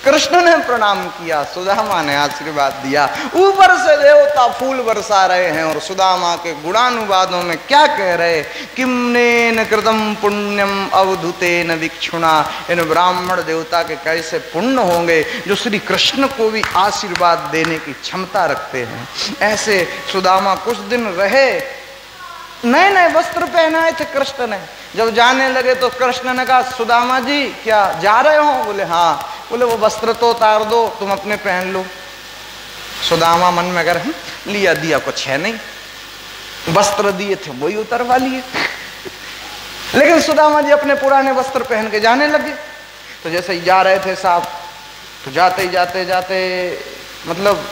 कृष्ण ने प्रणाम किया, सुदामा ने आशीर्वाद दिया। ऊपर से देवता फूल बरसा रहे हैं और सुदामा के गुणानुवादों में क्या कह रहे? किमनेन कृतम पुण्यम अवधुतेन विक्षुणा। इन ब्राह्मण देवता के कैसे पुण्य होंगे जो श्री कृष्ण को भी आशीर्वाद देने की क्षमता रखते हैं। ऐसे सुदामा कुछ दिन रहे। नए नए वस्त्र पहनाए थे कृष्ण ने। जब जाने लगे तो कृष्ण ने कहा सुदामा जी क्या जा रहे हो? बोले हाँ। बोले वो वस्त्र तो उतार दो, तुम अपने पहन लो। सुदामा मन में अगर लिया दिया कुछ है नहीं, वस्त्र दिए थे वही उतरवा लिए। लेकिन सुदामा जी अपने पुराने वस्त्र पहन के जाने लगे। तो जैसे ही जा रहे थे साहब, तो जाते ही जाते जाते मतलब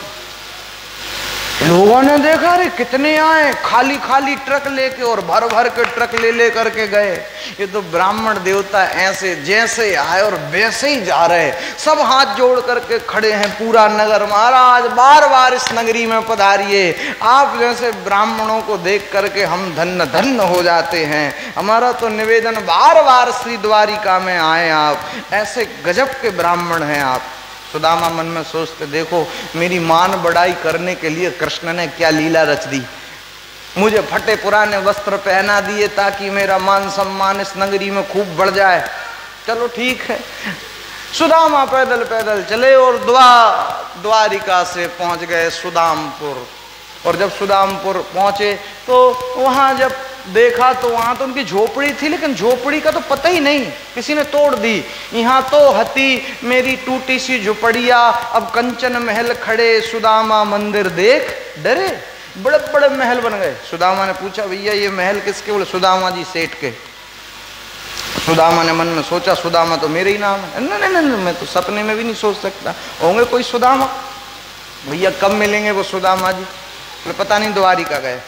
लोगों ने देखा, अरे कितने आए, खाली खाली ट्रक लेके और भर भर के ट्रक ले करके गए। ये तो ब्राह्मण देवता ऐसे जैसे आए और वैसे ही जा रहे, सब हाथ जोड़ करके खड़े हैं पूरा नगर। महाराज बार बार इस नगरी में पधारिए, आप जैसे ब्राह्मणों को देख करके हम धन्य धन्य हो जाते हैं। हमारा तो निवेदन, बार बार श्री द्वारिका में आए आप, ऐसे गजब के ब्राह्मण हैं आप। सुदामा मन में सोचते, देखो मेरी मान बढ़ाई करने के लिए कृष्ण ने क्या लीला रच दी, मुझे फटे पुराने वस्त्र पहना दिए ताकि मेरा मान सम्मान इस नगरी में खूब बढ़ जाए। चलो ठीक है। सुदामा पैदल पैदल चले और द्वारिका से पहुंच गए सुदामपुर। और जब सुदामपुर पहुंचे तो वहां जब देखा तो वहां तो उनकी झोपड़ी थी, लेकिन झोपड़ी का तो पता ही नहीं, किसी ने तोड़ दी। यहाँ तो हती मेरी टूटी सी झोपड़िया, अब कंचन महल खड़े, सुदामा मंदिर देख डरे। बड़े बड़े महल बन गए। सुदामा ने पूछा, भैया ये महल किसके? बोले सुदामा जी सेठ के। सुदामा ने मन में सोचा, सुदामा तो मेरे ही नाम है। नहीं, मैं तो सपने में भी नहीं सोच सकता होंगे कोई सुदामा। भैया कब मिलेंगे वो सुदामा जी? बोले पता नहीं, द्वारिका गए।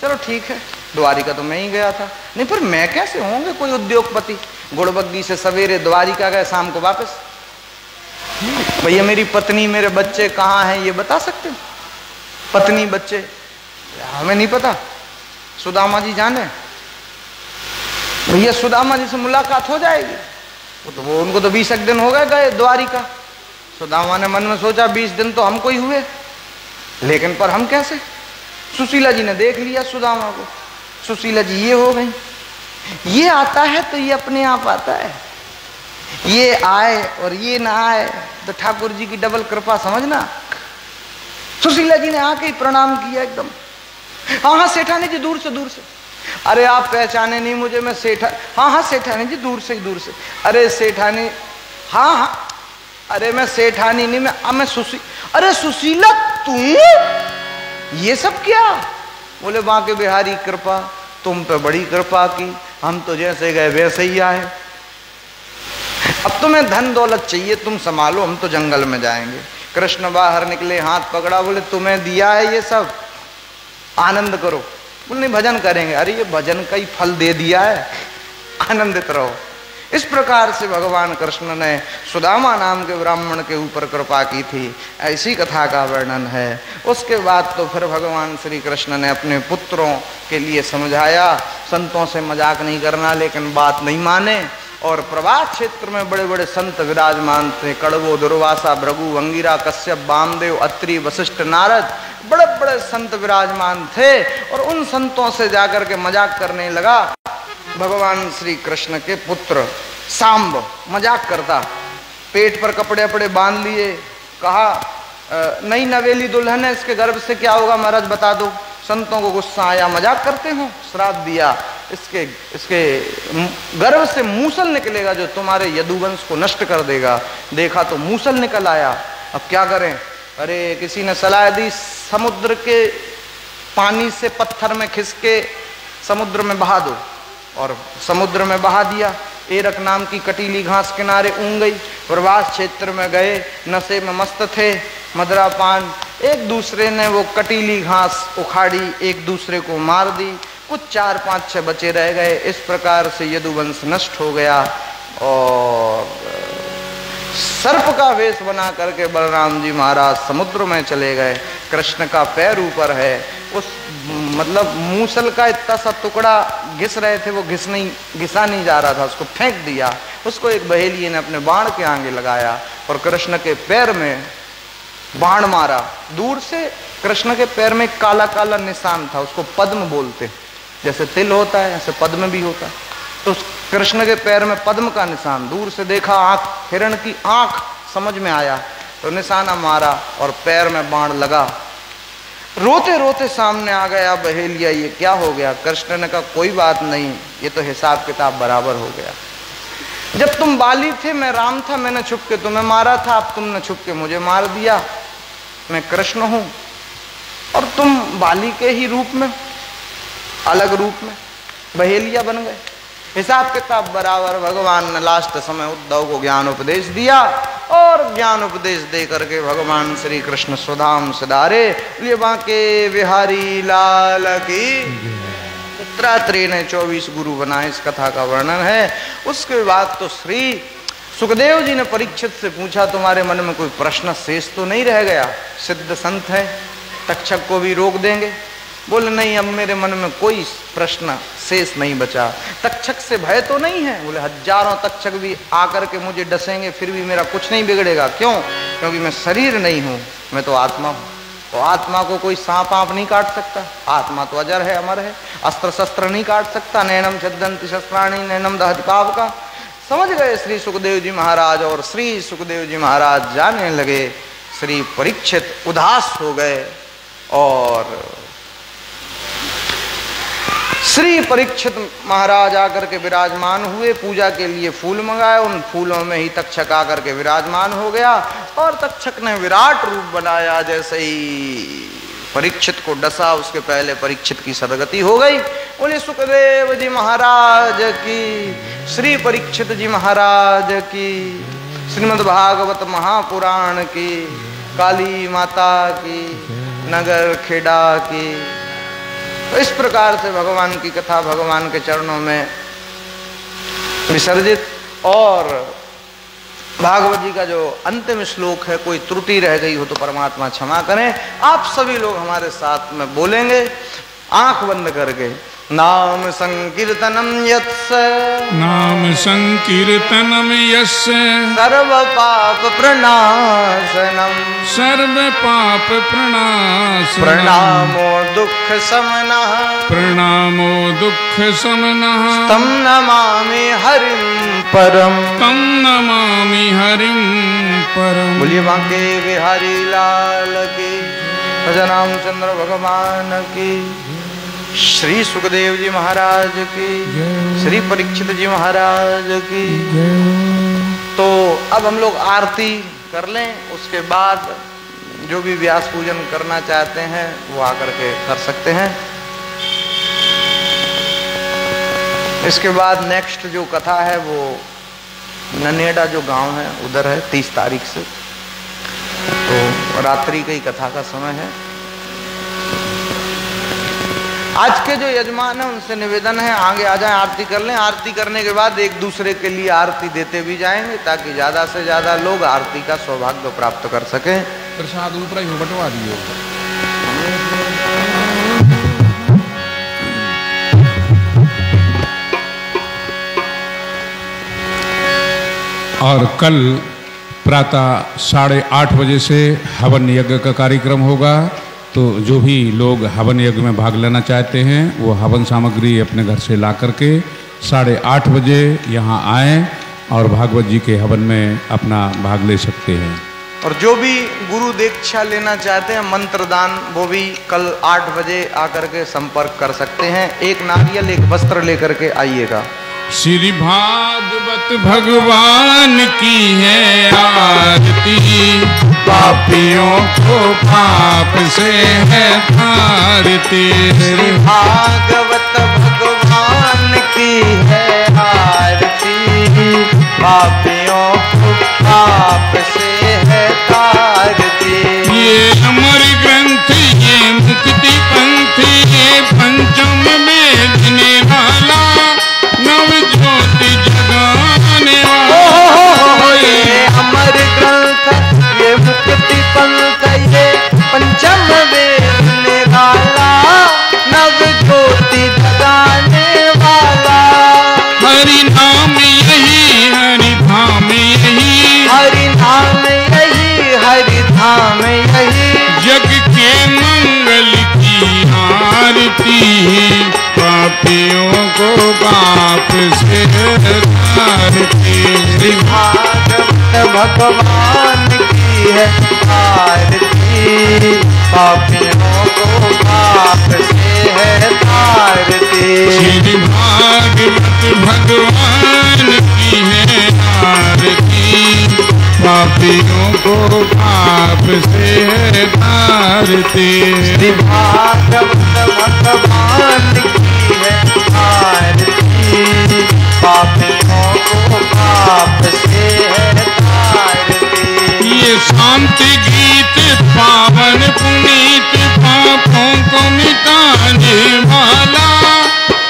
चलो ठीक है, द्वारिका तो मैं ही गया था। नहीं पर मैं कैसे, होंगे कोई उद्योगपति, गुड़बग्गी से सवेरे द्वारिका गए, शाम को वापस। भैया मेरी पत्नी मेरे बच्चे कहाँ हैं ये बता सकते हो? पत्नी बच्चे हमें नहीं पता, सुदामा जी जाने। भैया सुदामा जी से मुलाकात हो जाएगी। वो उनको तो 20 दिन हो गए द्वारिका। सुदामा ने मन में सोचा 20 दिन तो हमको ही हुए, लेकिन पर हम कैसे? सुशीला जी ने देख लिया सुदामा को। सुशीला जी ये हो गई, ये आता है तो ये अपने आप आता है, ये आए और ये ना आए तो ठाकुर जी की डबल कृपा समझना। सुशीला जी ने आके ही प्रणाम किया एकदम। हाँ सेठानी जी, दूर से। अरे आप पहचाने नहीं मुझे, मैं सेठा। हाँ सेठानी जी, दूर से। अरे सेठानी, हाँ अरे मैं सेठानी नहीं, मैं अरे सुशीला तू, ये सब क्या? बोले बांके बिहारी कृपा, तुम पे बड़ी कृपा की, हम तो जैसे गए वैसे ही आए। अब तुम्हें धन दौलत चाहिए, तुम संभालो, हम तो जंगल में जाएंगे। कृष्ण बाहर निकले, हाथ पकड़ा, बोले तुम्हें दिया है ये सब, आनंद करो। बोले नहीं भजन करेंगे। अरे ये भजन का ही फल दे दिया है, आनंदित रहो। इस प्रकार से भगवान कृष्ण ने सुदामा नाम के ब्राह्मण के ऊपर कृपा की थी, ऐसी कथा का वर्णन है। उसके बाद तो फिर भगवान श्री कृष्ण ने अपने पुत्रों के लिए समझाया, संतों से मजाक नहीं करना, लेकिन बात नहीं माने। और प्रभास क्षेत्र में बड़े बड़े संत विराजमान थे, कड़वो, दुर्वासा, भृगु, अंगिरा, कश्यप, वामदेव, अत्रि, वशिष्ठ, नारद, बड़े बड़े संत विराजमान थे। और उन संतों से जाकर के मजाक करने लगा भगवान श्री कृष्ण के पुत्र सांब। मजाक करता, पेट पर कपड़े अपड़े बांध लिए, कहा नई नवेली दुल्हन है, इसके गर्भ से क्या होगा महाराज बता दो। संतों को गुस्सा आया, मजाक करते हो, श्राप दिया, इसके गर्भ से मूसल निकलेगा जो तुम्हारे यदुवंश को नष्ट कर देगा। देखा तो मूसल निकल आया, अब क्या करें? अरे किसी ने सलाह दी, समुद्र के पानी से पत्थर में खिसके समुद्र में बहा दो। और समुद्र में बहा दिया। एरक नाम की कटीली घास किनारे ऊँग गई। प्रवास क्षेत्र में गए, नशे में मस्त थे, मदरा पान, एक दूसरे ने वो कटीली घास उखाड़ी, एक दूसरे को मार दी। कुछ 4, 5, 6 बचे रह गए। इस प्रकार से यदुवंश नष्ट हो गया। और सर्प का वेश बना करके बलराम जी महाराज समुद्र में चले गए। कृष्ण का पैर ऊपर है, उस मतलब मूसल का इतना सा टुकड़ा घिस रहे थे, वो घिसा नहीं जा रहा था, उसको फेंक दिया। उसको एक बहेलिये ने अपने बाण के आगे लगाया और कृष्ण के पैर में बाण मारा। दूर से कृष्ण के पैर में काला काला निशान था, उसको पद्म बोलते, जैसे तिल होता है ऐसे पद्म भी होता है। तो कृष्ण के पैर में पद्म का निशान, दूर से देखा, आंख, हिरण की आंख समझ में आया तो निशाना मारा और पैर में बाण लगा। रोते रोते सामने आ गया बहेलिया, ये क्या हो गया? कृष्ण ने कहा कोई बात नहीं, ये तो हिसाब किताब बराबर हो गया। जब तुम बाली थे मैं राम था, मैंने छुप के तुम्हें मारा था, अब तुमने छुप के मुझे मार दिया। मैं कृष्ण हूं और तुम बाली के ही रूप में, अलग रूप में बहेलिया बन गए। हिसाब किताब बराबर भगवान ने लास्ट समय उद्धव को ज्ञान उपदेश दिया और ज्ञान उपदेश दे करके भगवान श्री कृष्ण सुधाम सिधारे। लिए बांके बिहारी लाल की। दत्तात्रेय ने 24 गुरु बनाए, इस कथा का वर्णन है। उसके बाद तो श्री सुखदेव जी ने परीक्षित से पूछा, तुम्हारे मन में कोई प्रश्न शेष तो नहीं रह गया? सिद्ध संत है, तक्षक को भी रोक देंगे। बोले नहीं, अब मेरे मन में कोई प्रश्न शेष नहीं बचा। तक्षक से भय तो नहीं है? बोले हजारों तक्षक भी आकर के मुझे डसेंगे फिर भी मेरा कुछ नहीं बिगड़ेगा। क्यों? क्योंकि मैं शरीर नहीं हूं, मैं तो आत्मा हूं। तो आत्मा को कोई सांप आप नहीं काट सकता, आत्मा तो अजर है, अमर है। अस्त्र शस्त्र नहीं काट सकता। नैनम छद्दन्ति शस्त्राणि नैनम दहति पावका। समझ गए श्री सुखदेव जी महाराज। और श्री सुखदेव जी महाराज जाने लगे, श्री परीक्षित उदास हो गए। और श्री परीक्षित महाराज आकर के विराजमान हुए, पूजा के लिए फूल मंगाए, उन फूलों में ही तक्षक आकर के विराजमान हो गया। और तक्षक ने विराट रूप बनाया। जैसे ही परीक्षित को डसा, उसके पहले परीक्षित की सदगति हो गई। बोले सुखदेव जी महाराज की, श्री परीक्षित जी महाराज की, श्रीमद् भागवत महापुराण की, काली माता की, नगर खेड़ा की। तो इस प्रकार से भगवान की कथा भगवान के चरणों में विसर्जित। और भागवत जी का जो अंतिम श्लोक है, कोई त्रुटि रह गई हो तो परमात्मा क्षमा करें। आप सभी लोग हमारे साथ में बोलेंगे, आंख बंद करके। नाम संकीर्तनम यस्य, नाम संकीर्तनम यस्य, सर्व पाप प्रणाशनम, सर्व पाप प्रणाशनम, प्रणामो दुख समनः, प्रणामो दुख समनः, तम नमामि हरिं परम, तम नमामि हरिं परम। बोलिए बांके बिहारी लाल की, भजनाम चंद्र भगवान की, श्री सुखदेव जी महाराज की, श्री परीक्षित जी महाराज की। तो अब हम लोग आरती कर लें, उसके बाद जो भी व्यास पूजन करना चाहते हैं वो आकर के कर सकते हैं। इसके बाद नेक्स्ट जो कथा है वो ननेड़ा जो गांव है उधर है 30 तारीख से। तो रात्रि की कथा का समय है। आज के जो यजमान है उनसे निवेदन है आगे आ जाएं, आरती कर लें। आरती करने के बाद एक दूसरे के लिए आरती देते भी जाएंगे ताकि ज्यादा से ज्यादा लोग आरती का सौभाग्य प्राप्त कर सकें। प्रसाद ऊपर ही बंटवा दियो। और कल प्रातः 8:30 बजे से हवन यज्ञ का कार्यक्रम होगा। तो जो भी लोग हवन यज्ञ में भाग लेना चाहते हैं वो हवन सामग्री अपने घर से ला करके 8:30 बजे यहाँ आएँ और भागवत जी के हवन में अपना भाग ले सकते हैं। और जो भी गुरु दीक्षा लेना चाहते हैं मंत्र दान, वो भी कल 8 बजे आकर के संपर्क कर सकते हैं। एक नारियल एक वस्त्र लेकर के आइएगा। श्री भागवत भगवान की है आरती, पापियों को पाप से है तारती। श्री भागवत भगवान की है आरती, पापियों को पाप से है तारती। ये अमर ग्रंथ, ये मुक्ति पंथ, ये पंचम वेद निराला, नव ज्योति जगाने वाला। ये अमर ग्रंथ, ये मुक्ति पंथ, ये पंचम वेद निराला, नव ज्योति जगाने वाला। हरि नाम यही, हरि धाम यही, हरि धाम यही, हरि धाम यही। जग के मंगल की आरती, पापियों को पाप से तारती। श्री भागवत भगवान की है आरती, पापियों को पाप से है तारती। श्री भागवत भगवान की है आरती, पापियों को पाप से है तारते। श्री भागवत भगवान की है आरती, पापियों को पाप से है तारती। ये शांति गीत पावन पुनीत पापों को मिटाने वाला,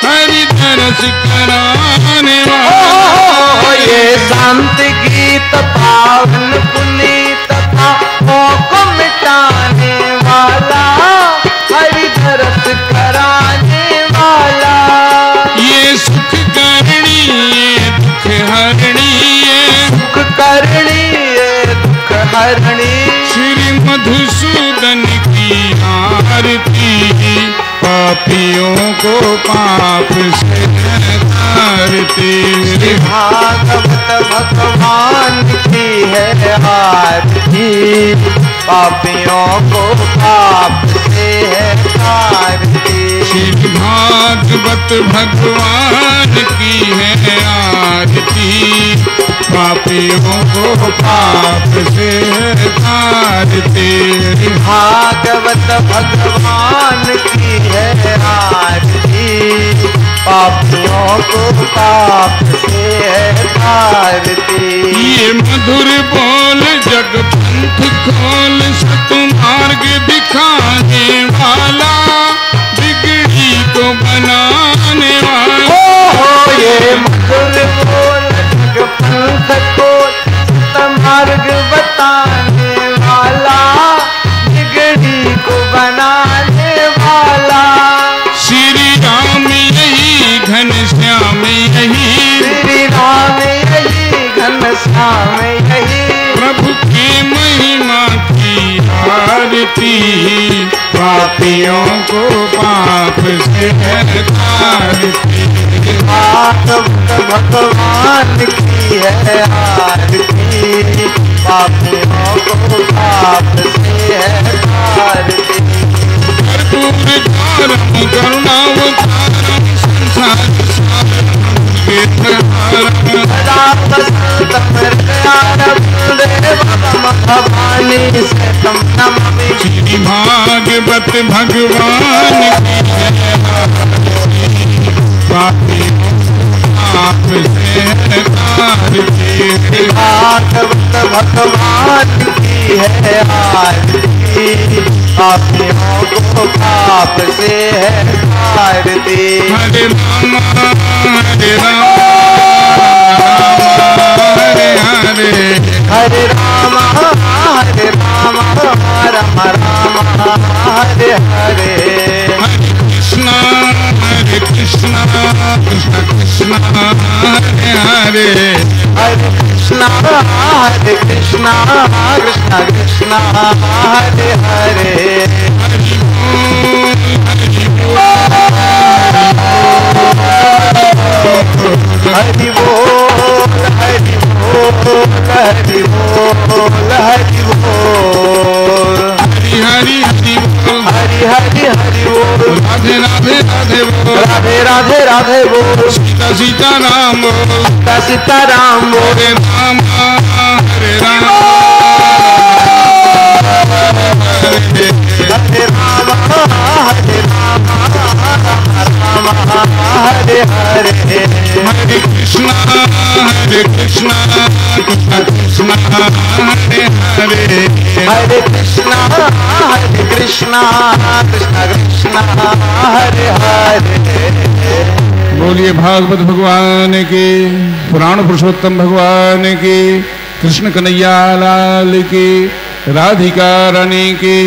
हरि तरस कराने वाला। ये शांति गीत पावन पुनीत पापों को मिटाने वाला, हरि तरस कराने वाला। ये सुख करणी ये दुख हरणी ये सुख करणी ये दुख हरणी। श्री मधुसूदन की आरती, पापियों को पाप से तारती। श्री भागवत भगवान की है आरती, पापियों को पाप से है तारती। श्री भागवत भगवान की है आरती, पापियों को पाप से तारती। भागवत भगवान की है आरती, पापियों को पाप से है तारती। ये मधुर बोल जग पंथ खोल, सतमार्ग दिखाने वाला, बिगड़ी को बनाने वाला। ये मधुर बोल जग पंथ खोल, सतमार्ग बताने वाला, बिगड़ी को बनाने वाला। श्री राम यही घनश्याम यही, श्री राम यही घनश्याम यही। प्रभु की महिमा की आरती, पापियों को पाप से है तारती। भागवत भगवान की है आरती, पापियों को पाप से है तारती। कर्पूर तारम करुणावतारम, संसार सारम भवानी से तम नमामि। श्री भागवत भगवान की है पापी पाप से तारती। भागवत भगवान की है आरती, पापियों को पाप से है तारती। हरे राम हरे राम हरे हरे, हरे राम हरे राम राम राम हरे हरे। हरे कृष्णा कृष्ण कृष्ण हरे हरे। हरे कृष्णा कृष्ण कृष्ण हरे हरे। हरि बोल हरि हरि बोल हरि बोल हरि बोल हरि बोल। हरि हरि हरि बोल, हरि हरि हरि बोल। राधे राधे राधे बोल, राधे राधे राधे बोल। सीता सीता राम बोल, सीता सीता राम बोल। हरे राम हरे राम हरे हरे राम हरे राम राम राम हरे हरे। हरे कृष्णा कृष्ण कृष्ण हरे हरे। हरे कृष्णा कृष्ण कृष्ण हरे हरे। बोलिए भागवत भगवान की, पुराण पुरुषोत्तम भगवान की, कृष्ण कन्हैया लाल की, राधिका रानी की,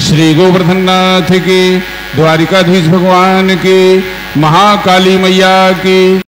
श्री गोवर्धन नाथ की, द्वारिकाधीश भगवान की, महाकाली मैया की।